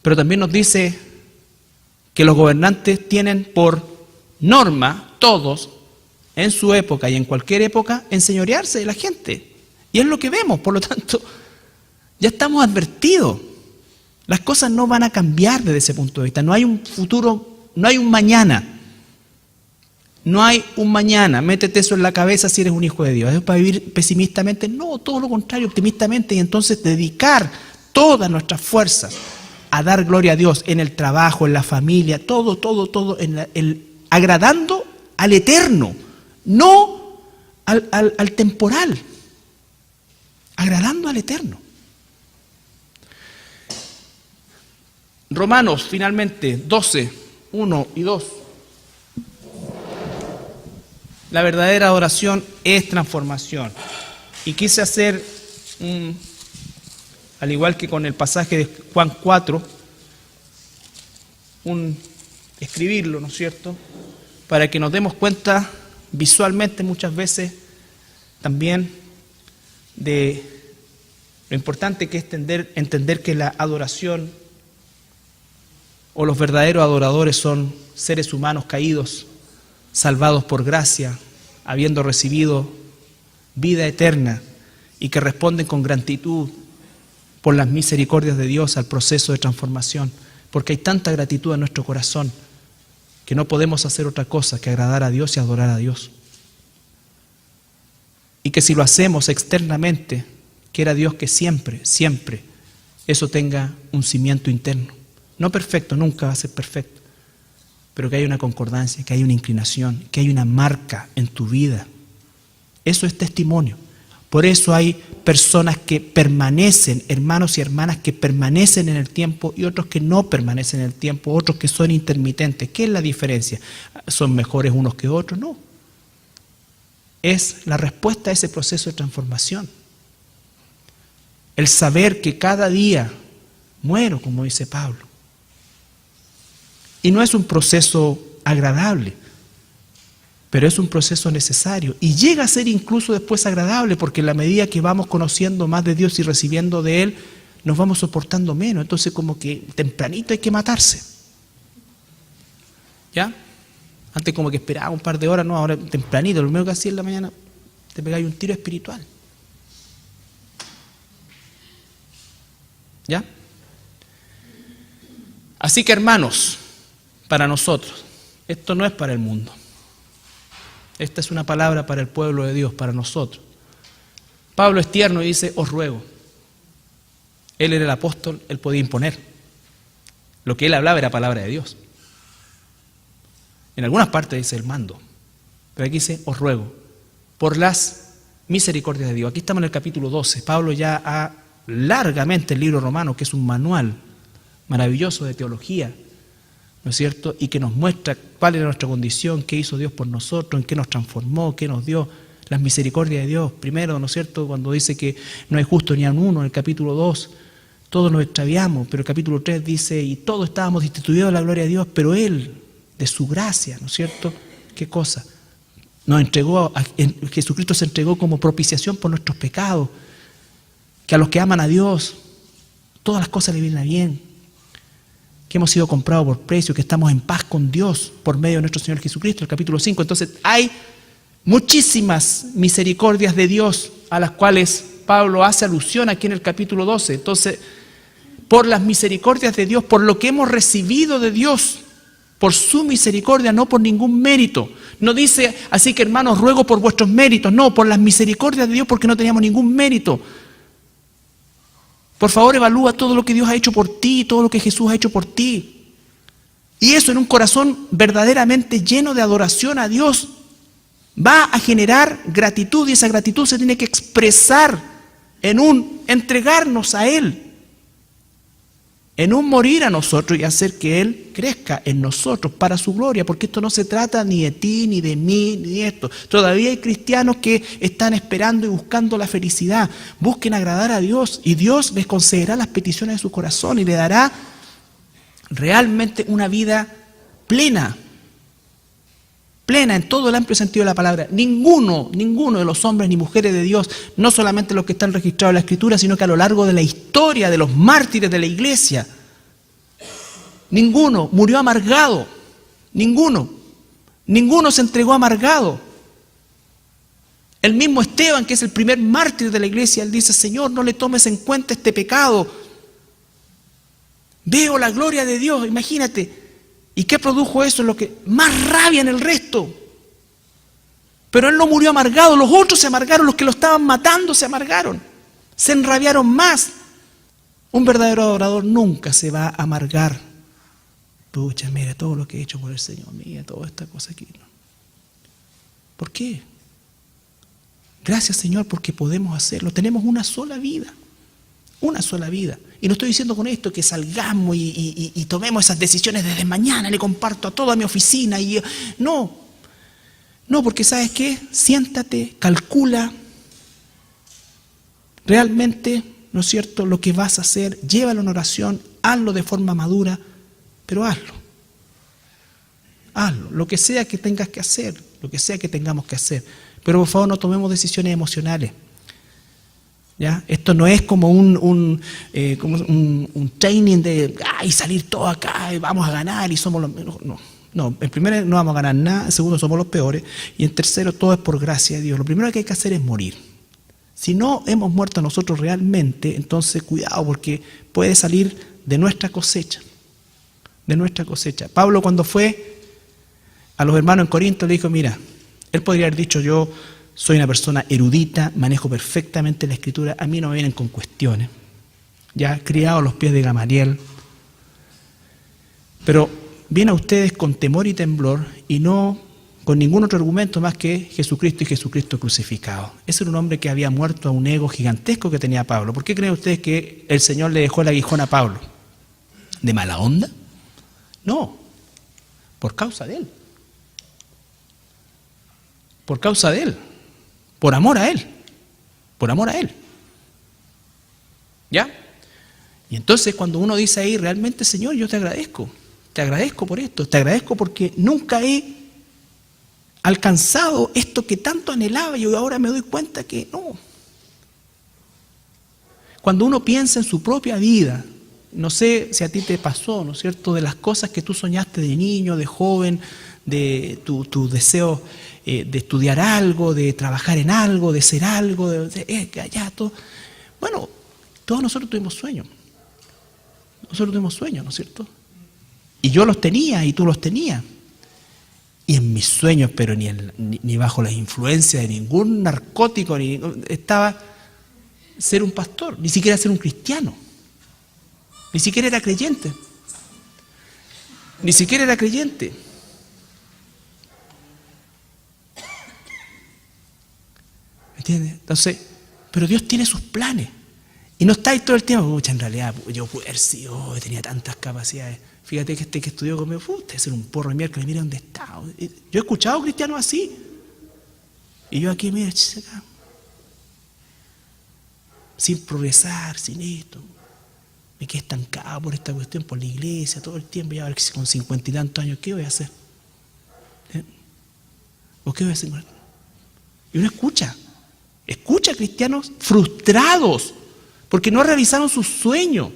[SPEAKER 1] Pero también nos dice que los gobernantes tienen por norma, todos, en su época y en cualquier época, enseñorearse de la gente. Y es lo que vemos, por lo tanto, ya estamos advertidos. Las cosas no van a cambiar desde ese punto de vista. No hay un futuro, no hay un mañana. No hay un mañana. Métete eso en la cabeza si eres un hijo de Dios. ¿Es para vivir pesimistamente? No, todo lo contrario, optimistamente. Y entonces dedicar todas nuestras fuerzas a dar gloria a Dios en el trabajo, en la familia, todo, agradando al eterno, no al temporal. Agradando al eterno. Romanos, finalmente, 12, 1 y 2. La verdadera adoración es transformación. Y quise hacer, al igual que con el pasaje de Juan 4, escribirlo, ¿no es cierto?, para que nos demos cuenta visualmente muchas veces también de lo importante que es entender que la adoración o los verdaderos adoradores son seres humanos caídos, salvados por gracia, habiendo recibido vida eterna y que responden con gratitud por las misericordias de Dios al proceso de transformación, porque hay tanta gratitud en nuestro corazón que no podemos hacer otra cosa que agradar a Dios y adorar a Dios. Y que si lo hacemos externamente, quiera Dios que siempre, siempre eso tenga un cimiento interno. No perfecto, nunca va a ser perfecto, pero que haya una concordancia, que haya una inclinación, que haya una marca en tu vida. Eso es testimonio. Por eso hay personas que permanecen, hermanos y hermanas que permanecen en el tiempo y otros que no permanecen en el tiempo, otros que son intermitentes. ¿Qué es la diferencia? ¿Son mejores unos que otros? No. Es la respuesta a ese proceso de transformación. El saber que cada día muero, como dice Pablo. Y no es un proceso agradable, pero es un proceso necesario. Y llega a ser incluso después agradable, porque en la medida que vamos conociendo más de Dios y recibiendo de Él, nos vamos soportando menos. Entonces como que tempranito hay que matarse. ¿Ya? Antes como que esperaba un par de horas, no, ahora tempranito, lo primero que hacía en la mañana, te pegáis un tiro espiritual. ¿Ya? Así que hermanos, para nosotros, esto no es para el mundo. Esta es una palabra para el pueblo de Dios, para nosotros. Pablo es tierno y dice, os ruego. Él era el apóstol, él podía imponer. Lo que él hablaba era palabra de Dios. En algunas partes dice el mando, pero aquí dice, os ruego, por las misericordias de Dios. Aquí estamos en el capítulo 12. Pablo ya ha largamente el libro romano, que es un manual maravilloso de teología, ¿no es cierto? Y que nos muestra cuál era nuestra condición, qué hizo Dios por nosotros, en qué nos transformó, qué nos dio, las misericordias de Dios. Primero, ¿no es cierto?, cuando dice que no hay justo ni a uno, en el capítulo 2, todos nos extraviamos, pero el capítulo 3 dice, y todos estábamos destituidos de la gloria de Dios, pero Él, de su gracia, ¿no es cierto?, ¿qué cosa? Nos entregó, Jesucristo se entregó como propiciación por nuestros pecados, que a los que aman a Dios, todas las cosas le vienen a bien, que hemos sido comprados por precio, que estamos en paz con Dios por medio de nuestro Señor Jesucristo, el capítulo 5. Entonces hay muchísimas misericordias de Dios a las cuales Pablo hace alusión aquí en el capítulo 12. Entonces, por las misericordias de Dios, por lo que hemos recibido de Dios, por su misericordia, no por ningún mérito. No dice, así que hermanos, ruego por vuestros méritos. No, por las misericordias de Dios, porque no teníamos ningún mérito. Por favor, evalúa todo lo que Dios ha hecho por ti, todo lo que Jesús ha hecho por ti. Y eso en un corazón verdaderamente lleno de adoración a Dios va a generar gratitud, y esa gratitud se tiene que expresar en un entregarnos a Él, en un morir a nosotros y hacer que Él crezca en nosotros para su gloria, porque esto no se trata ni de ti, ni de mí, ni de esto. Todavía hay cristianos que están esperando y buscando la felicidad. Busquen agradar a Dios y Dios les concederá las peticiones de su corazón y le dará realmente una vida plena. Plena en todo el amplio sentido de la palabra. Ninguno de los hombres ni mujeres de Dios, no solamente los que están registrados en la Escritura, sino que a lo largo de la historia de los mártires de la iglesia, ninguno murió amargado. Ninguno se entregó amargado. El mismo Esteban, que es el primer mártir de la iglesia, él dice: Señor, no le tomes en cuenta este pecado. Veo la gloria de Dios, imagínate. ¿Y qué produjo eso? Lo que más rabia en el resto. Pero él no murió amargado, los otros se amargaron, los que lo estaban matando se amargaron, se enrabiaron más. Un verdadero adorador nunca se va a amargar. Pucha, mira todo lo que he hecho por el Señor, mira toda esta cosa aquí. ¿Por qué? Gracias, Señor, porque podemos hacerlo. Tenemos una sola vida. Una sola vida. Y no estoy diciendo con esto que salgamos y tomemos esas decisiones desde mañana, le comparto a toda mi oficina. No, porque ¿sabes qué? Siéntate, calcula realmente, ¿no es cierto?, lo que vas a hacer, llévalo en oración, hazlo de forma madura, pero hazlo. Hazlo, lo que sea que tengas que hacer, lo que sea que tengamos que hacer. Pero por favor no tomemos decisiones emocionales. ¿Ya? Esto no es como un training de salir todo acá y vamos a ganar y somos los menos. No, en primero no vamos a ganar nada, en segundo somos los peores y en tercero todo es por gracia de Dios. Lo primero que hay que hacer es morir. Si no hemos muerto nosotros realmente, entonces cuidado porque puede salir de nuestra cosecha. De nuestra cosecha. Pablo cuando fue a los hermanos en Corinto le dijo: mira, él podría haber dicho: yo soy una persona erudita, manejo perfectamente la Escritura, a mí no me vienen con cuestiones. Ya criado a los pies de Gamaliel. Pero viene a ustedes con temor y temblor y no con ningún otro argumento más que Jesucristo y Jesucristo crucificado. Ese era un hombre que había muerto a un ego gigantesco que tenía Pablo. ¿Por qué creen ustedes que el Señor le dejó el aguijón a Pablo? ¿De mala onda? No, por causa de él. Por causa de él. Por amor a él. Por amor a él. ¿Ya? Y entonces cuando uno dice ahí, realmente, Señor, yo te agradezco por esto, te agradezco porque nunca he alcanzado esto que tanto anhelaba y ahora me doy cuenta que no. Cuando uno piensa en su propia vida, no sé si a ti te pasó, ¿no es cierto?, de las cosas que tú soñaste de niño, de joven, de tu deseo de estudiar algo, de trabajar en algo, de ser algo, allá, todo. Bueno, todos nosotros tuvimos sueños. Nosotros tuvimos sueños, ¿no es cierto? Y yo los tenía y tú los tenías. Y en mis sueños, pero ni bajo la influencia de ningún narcótico, estaba ser un pastor, ni siquiera ser un cristiano. Ni siquiera era creyente. Ni siquiera era creyente. ¿Me entiendes? Entonces, pero Dios tiene sus planes. Y no está ahí todo el tiempo. Pucha, en realidad, yo pude haber sido, tenía tantas capacidades. Fíjate que este que estudió conmigo, usted es un porro de miércoles, mira dónde está. Yo he escuchado cristianos así. Y yo aquí, mira, acá. Sin progresar, sin esto. Me quedé estancado por esta cuestión, por la iglesia, todo el tiempo. Y ahora con 50 y tantos años, ¿qué voy a hacer? ¿O qué voy a hacer? Y uno escucha a cristianos frustrados porque no realizaron sus sueños.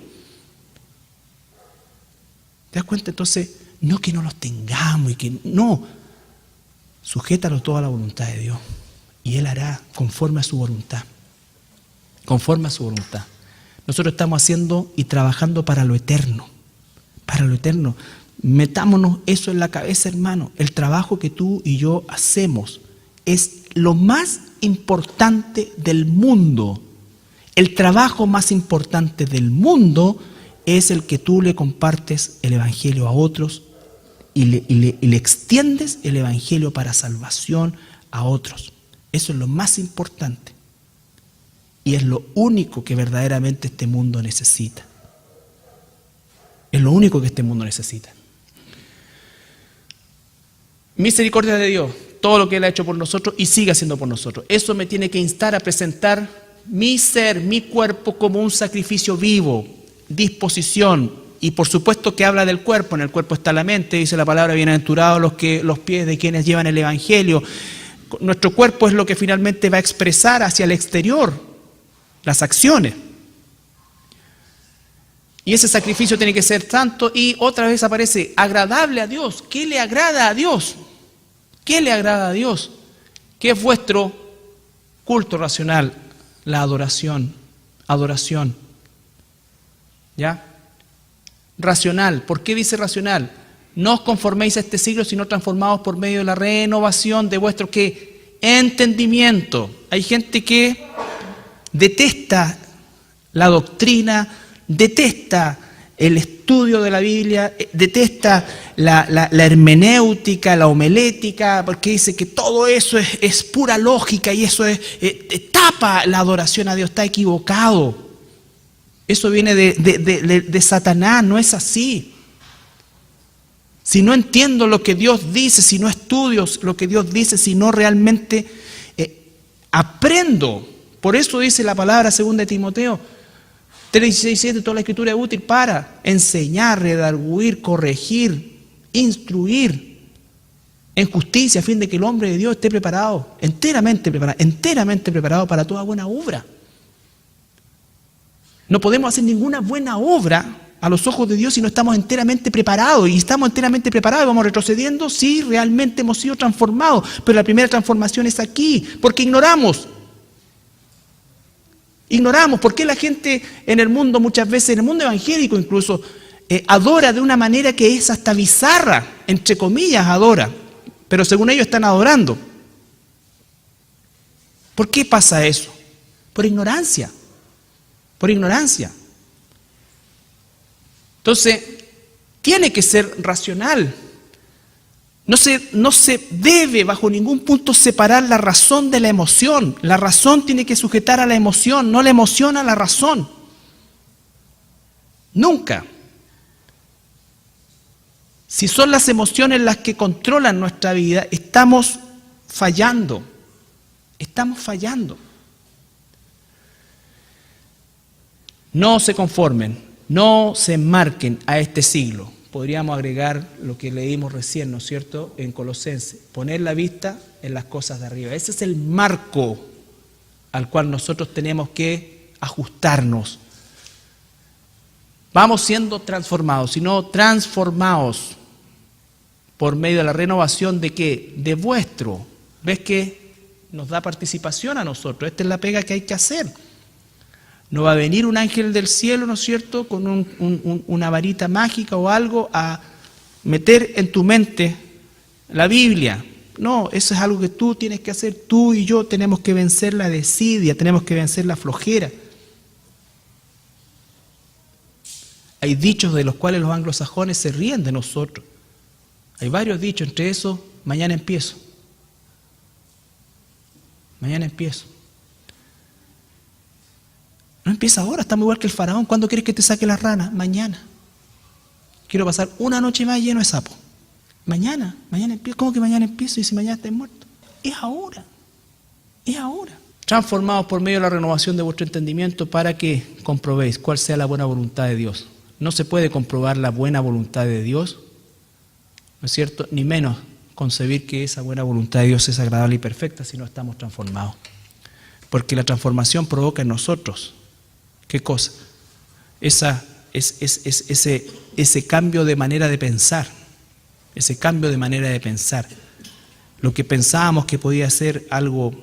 [SPEAKER 1] ¿Te das cuenta? Entonces, no que no los tengamos y que no. Sujétalo todo a la voluntad de Dios y Él hará conforme a su voluntad. Conforme a su voluntad. Nosotros estamos haciendo y trabajando para lo eterno. Para lo eterno. Metámonos eso en la cabeza, hermano. El trabajo que tú y yo hacemos es lo más importante del mundo. El trabajo más importante del mundo es el que tú le compartes el Evangelio a otros y le extiendes el Evangelio para salvación a otros. Eso es lo más importante. Y es lo único que verdaderamente este mundo necesita. Es lo único que este mundo necesita. Misericordia de Dios, todo lo que Él ha hecho por nosotros y sigue haciendo por nosotros. Eso me tiene que instar a presentar mi ser, mi cuerpo como un sacrificio vivo, disposición, y por supuesto que habla del cuerpo. En el cuerpo está la mente, dice la palabra, bienaventurados los pies de quienes llevan el Evangelio. Nuestro cuerpo es lo que finalmente va a expresar hacia el exterior las acciones. Y ese sacrificio tiene que ser santo, y otra vez aparece agradable a Dios. ¿Qué le agrada a Dios? ¿Qué le agrada a Dios? ¿Qué es vuestro culto racional? La adoración. Adoración. ¿Ya? Racional. ¿Por qué dice racional? No os conforméis a este siglo, sino transformaos por medio de la renovación de vuestro ¿qué? Entendimiento. Hay gente que detesta la doctrina, detesta el estudio de la Biblia, detesta la hermenéutica, la homilética, porque dice que todo eso es pura lógica y eso tapa la adoración a Dios. Está equivocado. Eso viene de Satanás, no es así. Si no entiendo lo que Dios dice, si no estudio lo que Dios dice, si no realmente aprendo. Por eso dice la palabra 2 de Timoteo 3:16, toda la escritura es útil para enseñar, redarguir, corregir, instruir en justicia, a fin de que el hombre de Dios esté preparado, enteramente preparado para toda buena obra. No podemos hacer ninguna buena obra a los ojos de Dios si no estamos enteramente preparados. Y estamos enteramente preparados y vamos retrocediendo si realmente hemos sido transformados. Pero la primera transformación es aquí, porque ignoramos. Ignoramos. ¿Por qué la gente en el mundo, muchas veces, en el mundo evangélico incluso, adora de una manera que es hasta bizarra? Entre comillas, adora. Pero según ellos están adorando. ¿Por qué pasa eso? Por ignorancia. Por ignorancia. Entonces, tiene que ser racional. No se debe bajo ningún punto separar la razón de la emoción. La razón tiene que sujetar a la emoción, no la emoción a la razón. Nunca. Si son las emociones las que controlan nuestra vida, estamos fallando. Estamos fallando. No se conformen, no se enmarquen a este siglo. Podríamos agregar lo que leímos recién, ¿no es cierto?, en Colosenses. Poner la vista en las cosas de arriba. Ese es el marco al cual nosotros tenemos que ajustarnos. Vamos siendo transformados, sino transformados por medio de la renovación de ¿qué? De vuestro. ¿Ves que nos da participación a nosotros? Esta es la pega que hay que hacer. No va a venir un ángel del cielo, ¿no es cierto?, con una varita mágica o algo a meter en tu mente la Biblia. No, eso es algo que tú tienes que hacer. Tú y yo tenemos que vencer la desidia, tenemos que vencer la flojera. Hay dichos de los cuales los anglosajones se ríen de nosotros. Hay varios dichos, entre esos, mañana empiezo. Mañana empiezo. No empieza ahora, estamos igual que el faraón. ¿Cuándo quieres que te saque las ranas? Mañana. Quiero pasar una noche más lleno de sapos. Mañana empiezo. ¿Cómo que mañana empiezo? Y si mañana estás muerto. Es ahora. Es ahora. Transformados por medio de la renovación de vuestro entendimiento para que comprobéis cuál sea la buena voluntad de Dios. No se puede comprobar la buena voluntad de Dios, ¿no es cierto? Ni menos concebir que esa buena voluntad de Dios es agradable y perfecta si no estamos transformados. Porque la transformación provoca en nosotros, ¿qué cosa? Ese cambio de manera de pensar. Ese cambio de manera de pensar. Lo que pensábamos que podía ser algo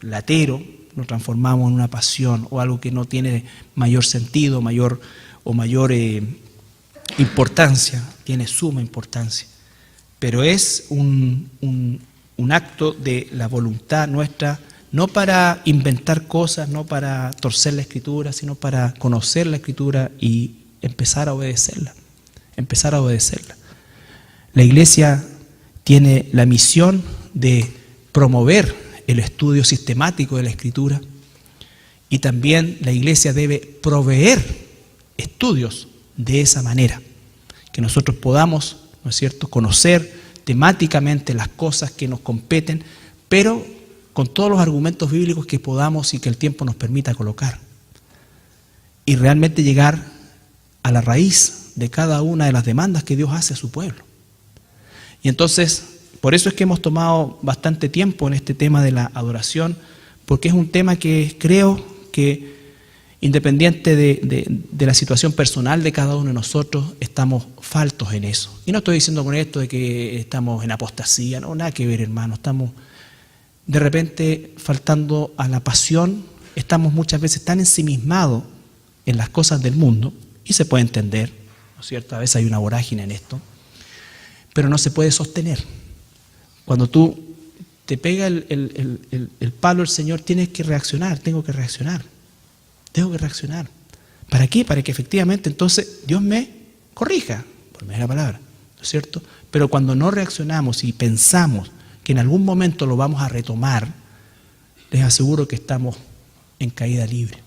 [SPEAKER 1] latero, lo transformamos en una pasión o algo que no tiene mayor sentido, mayor importancia, tiene suma importancia. Pero es un acto de la voluntad nuestra, no para inventar cosas, no para torcer la Escritura, sino para conocer la Escritura y empezar a obedecerla. Empezar a obedecerla. La Iglesia tiene la misión de promover el estudio sistemático de la Escritura y también la Iglesia debe proveer estudios de esa manera, que nosotros podamos, ¿no es cierto?, conocer temáticamente las cosas que nos competen, pero con todos los argumentos bíblicos que podamos y que el tiempo nos permita colocar. Y realmente llegar a la raíz de cada una de las demandas que Dios hace a su pueblo. Y entonces, por eso es que hemos tomado bastante tiempo en este tema de la adoración, porque es un tema que creo que, independiente de la situación personal de cada uno de nosotros, estamos faltos en eso. Y no estoy diciendo con esto de que estamos en apostasía, no, nada que ver, hermano. Estamos de repente faltando a la pasión, estamos muchas veces tan ensimismados en las cosas del mundo, y se puede entender, ¿no es cierto? A veces hay una vorágine en esto, pero no se puede sostener. Cuando tú te pega el palo el Señor, tienes que reaccionar, tengo que reaccionar. ¿Para qué? Para que efectivamente entonces Dios me corrija, por medio de la palabra, ¿no es cierto? Pero cuando no reaccionamos y pensamos que en algún momento lo vamos a retomar, les aseguro que estamos en caída libre.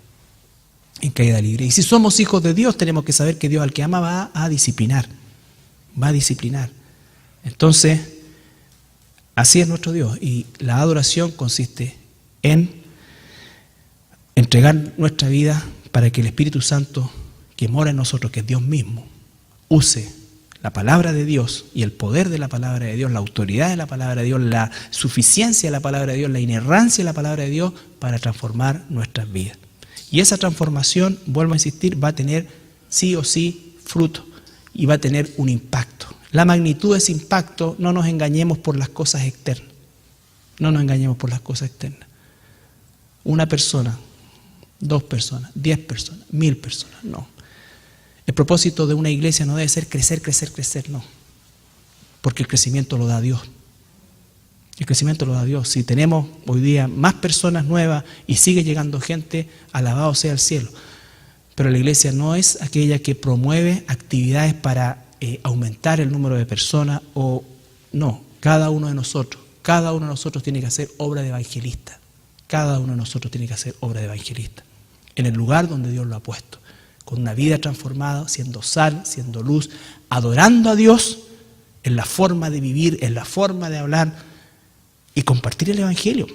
[SPEAKER 1] En caída libre. Y si somos hijos de Dios, tenemos que saber que Dios al que ama va a disciplinar. Va a disciplinar. Entonces, así es nuestro Dios. Y la adoración consiste en entregar nuestra vida para que el Espíritu Santo que mora en nosotros, que es Dios mismo, use la palabra de Dios y el poder de la palabra de Dios, la autoridad de la palabra de Dios, la suficiencia de la palabra de Dios, la inerrancia de la palabra de Dios para transformar nuestras vidas. Y esa transformación, vuelvo a insistir, va a tener sí o sí fruto y va a tener un impacto. La magnitud de ese impacto, no nos engañemos por las cosas externas. No nos engañemos por las cosas externas. Una persona, 2 personas, 10 personas, 1000 personas, no. El propósito de una iglesia no debe ser crecer, no. Porque el crecimiento lo da Dios. El crecimiento lo da Dios. Si tenemos hoy día más personas nuevas y sigue llegando gente, alabado sea el cielo. Pero la iglesia no es aquella que promueve actividades para aumentar el número de personas o no. Cada uno de nosotros tiene que hacer obra de evangelista. Cada uno de nosotros tiene que hacer obra de evangelista. En el lugar donde Dios lo ha puesto. Con una vida transformada, siendo sal, siendo luz, adorando a Dios en la forma de vivir, en la forma de hablar y compartir el Evangelio.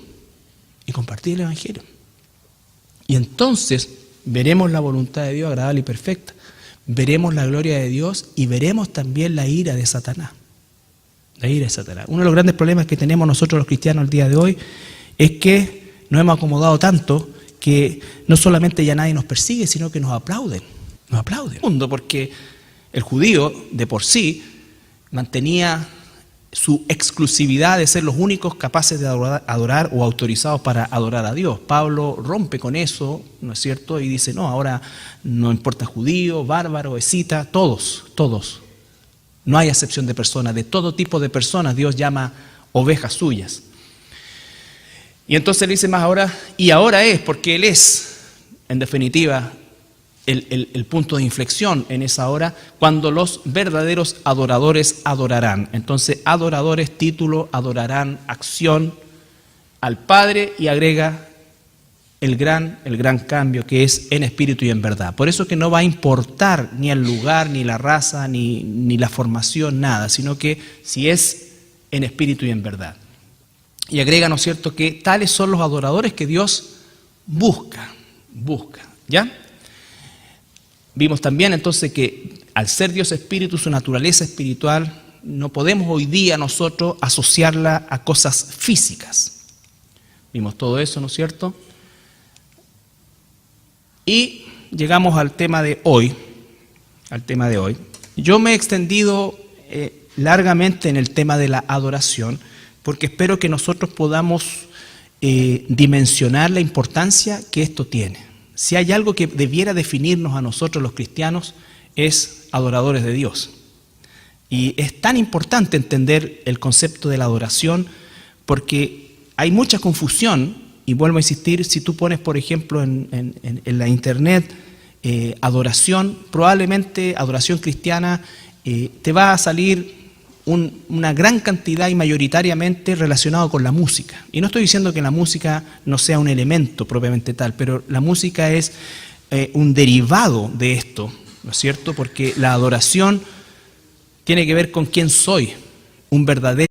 [SPEAKER 1] Y entonces veremos la voluntad de Dios agradable y perfecta. Veremos la gloria de Dios y veremos también la ira de Satanás. La ira de Satanás. Uno de los grandes problemas que tenemos nosotros los cristianos el día de hoy es que nos hemos acomodado tanto que no solamente ya nadie nos persigue, sino que nos aplauden. Nos aplauden. Porque el judío de por sí mantenía su exclusividad de ser los únicos capaces de adorar o autorizados para adorar a Dios. Pablo rompe con eso, ¿no es cierto? Y dice, no, ahora no importa judío, bárbaro, escita, todos. No hay acepción de personas, de todo tipo de personas Dios llama ovejas suyas. Y entonces le dice más ahora, y ahora es, porque Él es, en definitiva, el punto de inflexión en esa hora, cuando los verdaderos adoradores adorarán. Entonces, adoradores, título, adorarán, acción al Padre, y agrega el gran cambio que es en espíritu y en verdad. Por eso que no va a importar ni el lugar, ni la raza, ni la formación, nada, sino que si es en espíritu y en verdad. Y agrega, ¿no es cierto?, que tales son los adoradores que Dios busca, ¿ya? Vimos también entonces que al ser Dios espíritu, su naturaleza espiritual, no podemos hoy día nosotros asociarla a cosas físicas. Vimos todo eso, ¿no es cierto? Y llegamos al tema de hoy. Yo me he extendido largamente en el tema de la adoración, porque espero que nosotros podamos dimensionar la importancia que esto tiene. Si hay algo que debiera definirnos a nosotros los cristianos, es adoradores de Dios. Y es tan importante entender el concepto de la adoración, porque hay mucha confusión, y vuelvo a insistir, si tú pones, por ejemplo, en la internet adoración, probablemente adoración cristiana, te va a salir una gran cantidad y mayoritariamente relacionado con la música. Y no estoy diciendo que la música no sea un elemento propiamente tal, pero la música es un derivado de esto, ¿no es cierto? Porque la adoración tiene que ver con quién soy, un verdadero.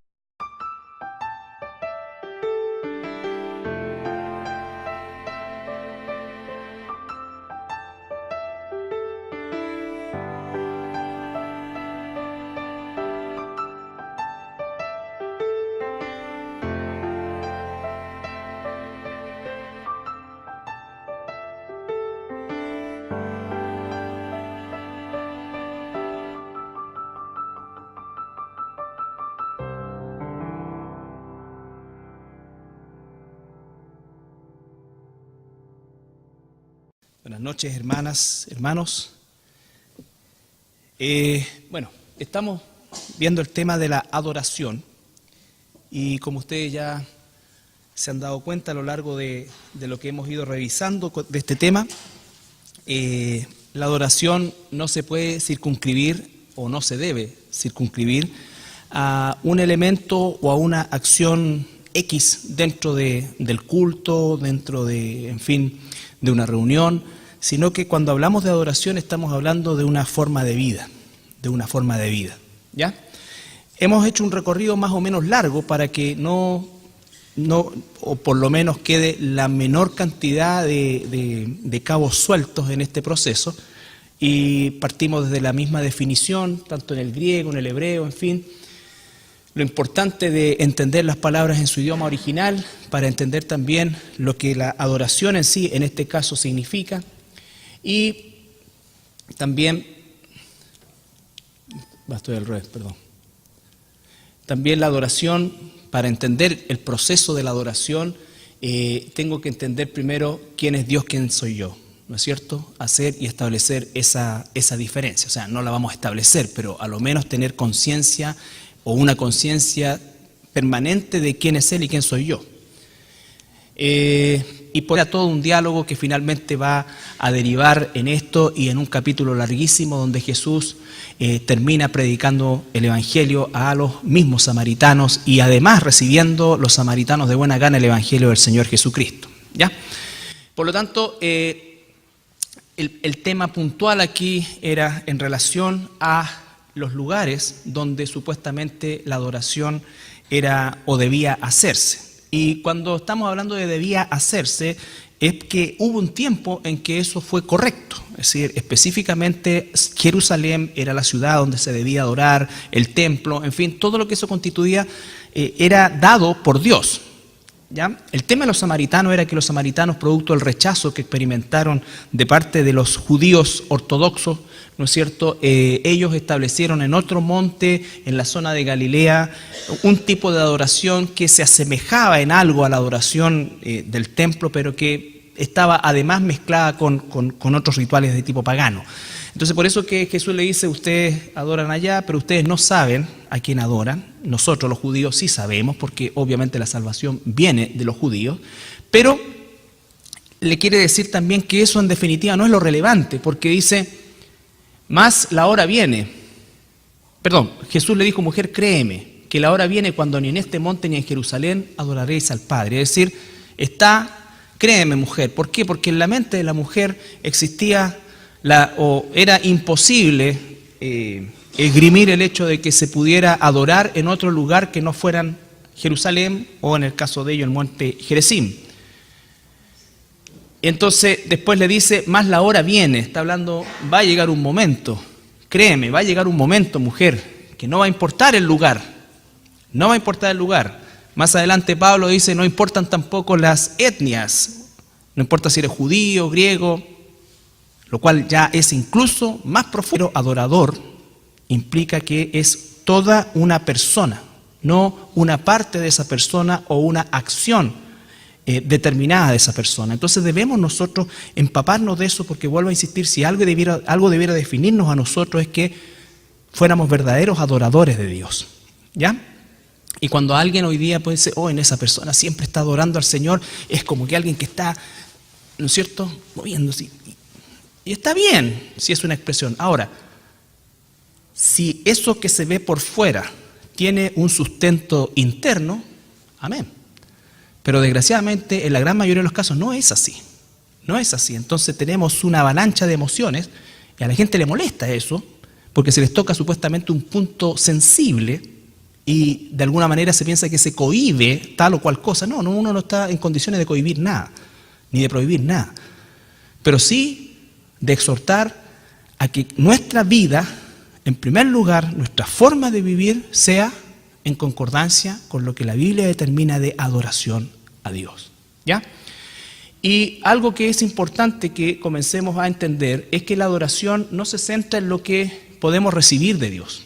[SPEAKER 1] Buenas noches, hermanas, hermanos. Estamos viendo el tema de la adoración y como ustedes ya se han dado cuenta a lo largo de lo que hemos ido revisando de este tema, la adoración no se puede circunscribir o no se debe circunscribir a un elemento o a una acción X dentro del culto, dentro de una reunión, sino que cuando hablamos de adoración estamos hablando de una forma de vida, ¿ya? Hemos hecho un recorrido más o menos largo para que no o por lo menos quede la menor cantidad de cabos sueltos en este proceso, y partimos desde la misma definición, tanto en el griego, en el hebreo, en fin. Lo importante de entender las palabras en su idioma original para entender también lo que la adoración en sí, en este caso, significa. Y también, también la adoración, para entender el proceso de la adoración, tengo que entender primero quién es Dios, quién soy yo, ¿no es cierto? Hacer y establecer esa diferencia. O sea, no la vamos a establecer, pero a lo menos tener conciencia o una conciencia permanente de quién es Él y quién soy yo. Y por ahí todo un diálogo que finalmente va a derivar en esto y en un capítulo larguísimo donde Jesús termina predicando el Evangelio a los mismos samaritanos y además recibiendo los samaritanos de buena gana el Evangelio del Señor Jesucristo, ¿ya? Por lo tanto, el tema puntual aquí era en relación a los lugares donde supuestamente la adoración era o debía hacerse. Y cuando estamos hablando de debía hacerse, es que hubo un tiempo en que eso fue correcto. Es decir, específicamente Jerusalén era la ciudad donde se debía adorar, el templo, en fin, todo lo que eso constituía era dado por Dios, ¿ya? El tema de los samaritanos era que los samaritanos, producto del rechazo que experimentaron de parte de los judíos ortodoxos, ¿no es cierto?, ellos establecieron en otro monte, en la zona de Galilea, un tipo de adoración que se asemejaba en algo a la adoración del templo, pero que estaba además mezclada con otros rituales de tipo pagano. Entonces, por eso que Jesús le dice, ustedes adoran allá, pero ustedes no saben a quién adoran. Nosotros los judíos sí sabemos, porque obviamente la salvación viene de los judíos, pero le quiere decir también que eso en definitiva no es lo relevante, porque dice, más la hora viene. Jesús le dijo, mujer, créeme, que la hora viene cuando ni en este monte ni en Jerusalén adoraréis al Padre. Es decir, créeme, mujer. ¿Por qué? Porque en la mente de la mujer existía era imposible esgrimir el hecho de que se pudiera adorar en otro lugar que no fueran Jerusalén o, en el caso de ellos, el monte Gerizim. Entonces después le dice, más la hora viene, está hablando, va a llegar un momento, créeme, va a llegar un momento, mujer, que no va a importar el lugar, no va a importar el lugar. Más adelante Pablo dice, no importan tampoco las etnias, no importa si eres judío, griego, lo cual ya es incluso más profundo. Adorador implica que es toda una persona, no una parte de esa persona o una acción determinada de esa persona. Entonces debemos nosotros empaparnos de eso, porque vuelvo a insistir, si algo debiera definirnos a nosotros es que fuéramos verdaderos adoradores de Dios, ¿ya? Y cuando alguien hoy día puede decir, en esa persona siempre está adorando al Señor, es como que alguien que está, ¿no es cierto?, moviéndose. Y está bien si es una expresión. Ahora, si eso que se ve por fuera tiene un sustento interno, amén. Pero desgraciadamente en la gran mayoría de los casos no es así. No es así. Entonces tenemos una avalancha de emociones y a la gente le molesta eso porque se les toca supuestamente un punto sensible y de alguna manera se piensa que se cohíbe tal o cual cosa. No, uno no está en condiciones de cohibir nada, ni de prohibir nada. Pero sí de exhortar a que nuestra vida, en primer lugar, nuestra forma de vivir sea en concordancia con lo que la Biblia determina de adoración a Dios, ¿ya? Y algo que es importante que comencemos a entender es que la adoración no se centra en lo que podemos recibir de Dios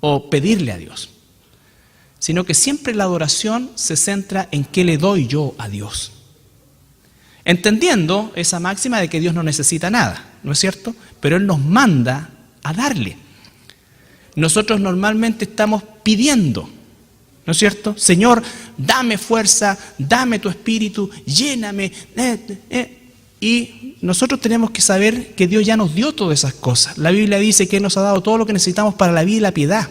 [SPEAKER 1] o pedirle a Dios, sino que siempre la adoración se centra en qué le doy yo a Dios. entendiendo esa máxima de que Dios no necesita nada, ¿no es cierto? Pero Él nos manda a darle. Nosotros normalmente estamos pidiendo, ¿no es cierto? Señor, dame fuerza, dame tu espíritu, lléname. Y nosotros tenemos que saber que Dios ya nos dio todas esas cosas. La Biblia dice que Él nos ha dado todo lo que necesitamos para la vida y la piedad.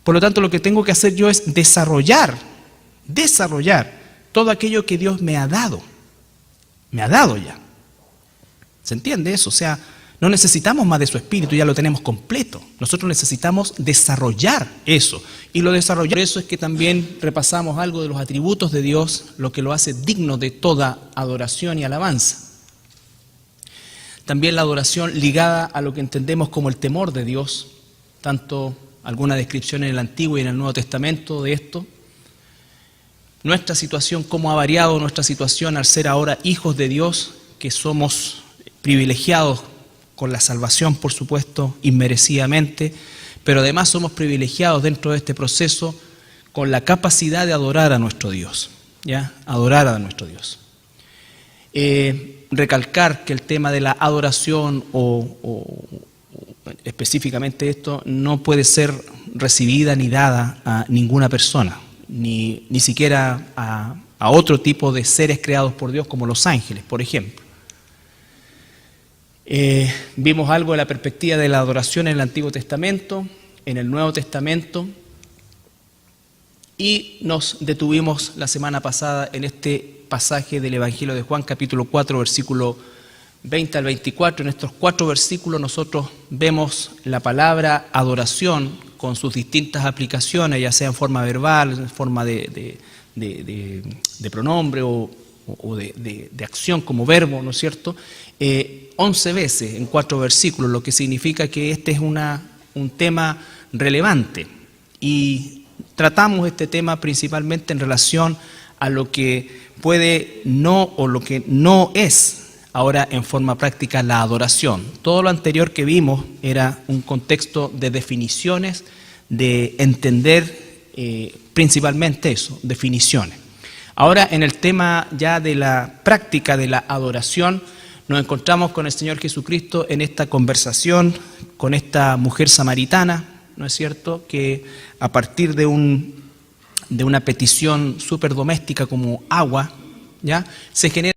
[SPEAKER 1] Por lo tanto, lo que tengo que hacer yo es desarrollar todo aquello que Dios me ha dado. Me ha dado ya. ¿Se entiende eso? O sea, no necesitamos más de su espíritu, ya lo tenemos completo. Nosotros necesitamos desarrollar eso. Y lo desarrollar eso es que también repasamos algo de los atributos de Dios, lo que lo hace digno de toda adoración y alabanza. También la adoración ligada a lo que entendemos como el temor de Dios, tanto alguna descripción en el Antiguo y en el Nuevo Testamento de esto. Nuestra situación, cómo ha variado nuestra situación al ser ahora hijos de Dios, que somos privilegiados con la salvación, por supuesto, inmerecidamente, pero además somos privilegiados dentro de este proceso con la capacidad de adorar a nuestro Dios, ¿ya? Adorar a nuestro Dios. Recalcar que el tema de la adoración o específicamente esto no puede ser recibida ni dada a ninguna persona, ni siquiera a otro tipo de seres creados por Dios como los ángeles, por ejemplo. Vimos algo de la perspectiva de la adoración en el Antiguo Testamento, en el Nuevo Testamento, y nos detuvimos la semana pasada en este pasaje del Evangelio de Juan, capítulo 4, versículo 20 al 24. En estos 4 versículos nosotros vemos la palabra adoración con sus distintas aplicaciones, ya sea en forma verbal, en forma de pronombre o de acción como verbo, ¿no es cierto? 11 veces en 4 versículos, lo que significa que este es un tema relevante. Y tratamos este tema principalmente en relación a lo que puede no o lo que no es ahora en forma práctica la adoración. Todo lo anterior que vimos era un contexto de definiciones, de entender principalmente eso, definiciones. Ahora en el tema ya de la práctica de la adoración, nos encontramos con el Señor Jesucristo en esta conversación con esta mujer samaritana, ¿no es cierto?, que a partir de una petición súper doméstica como agua, ¿ya?, se genera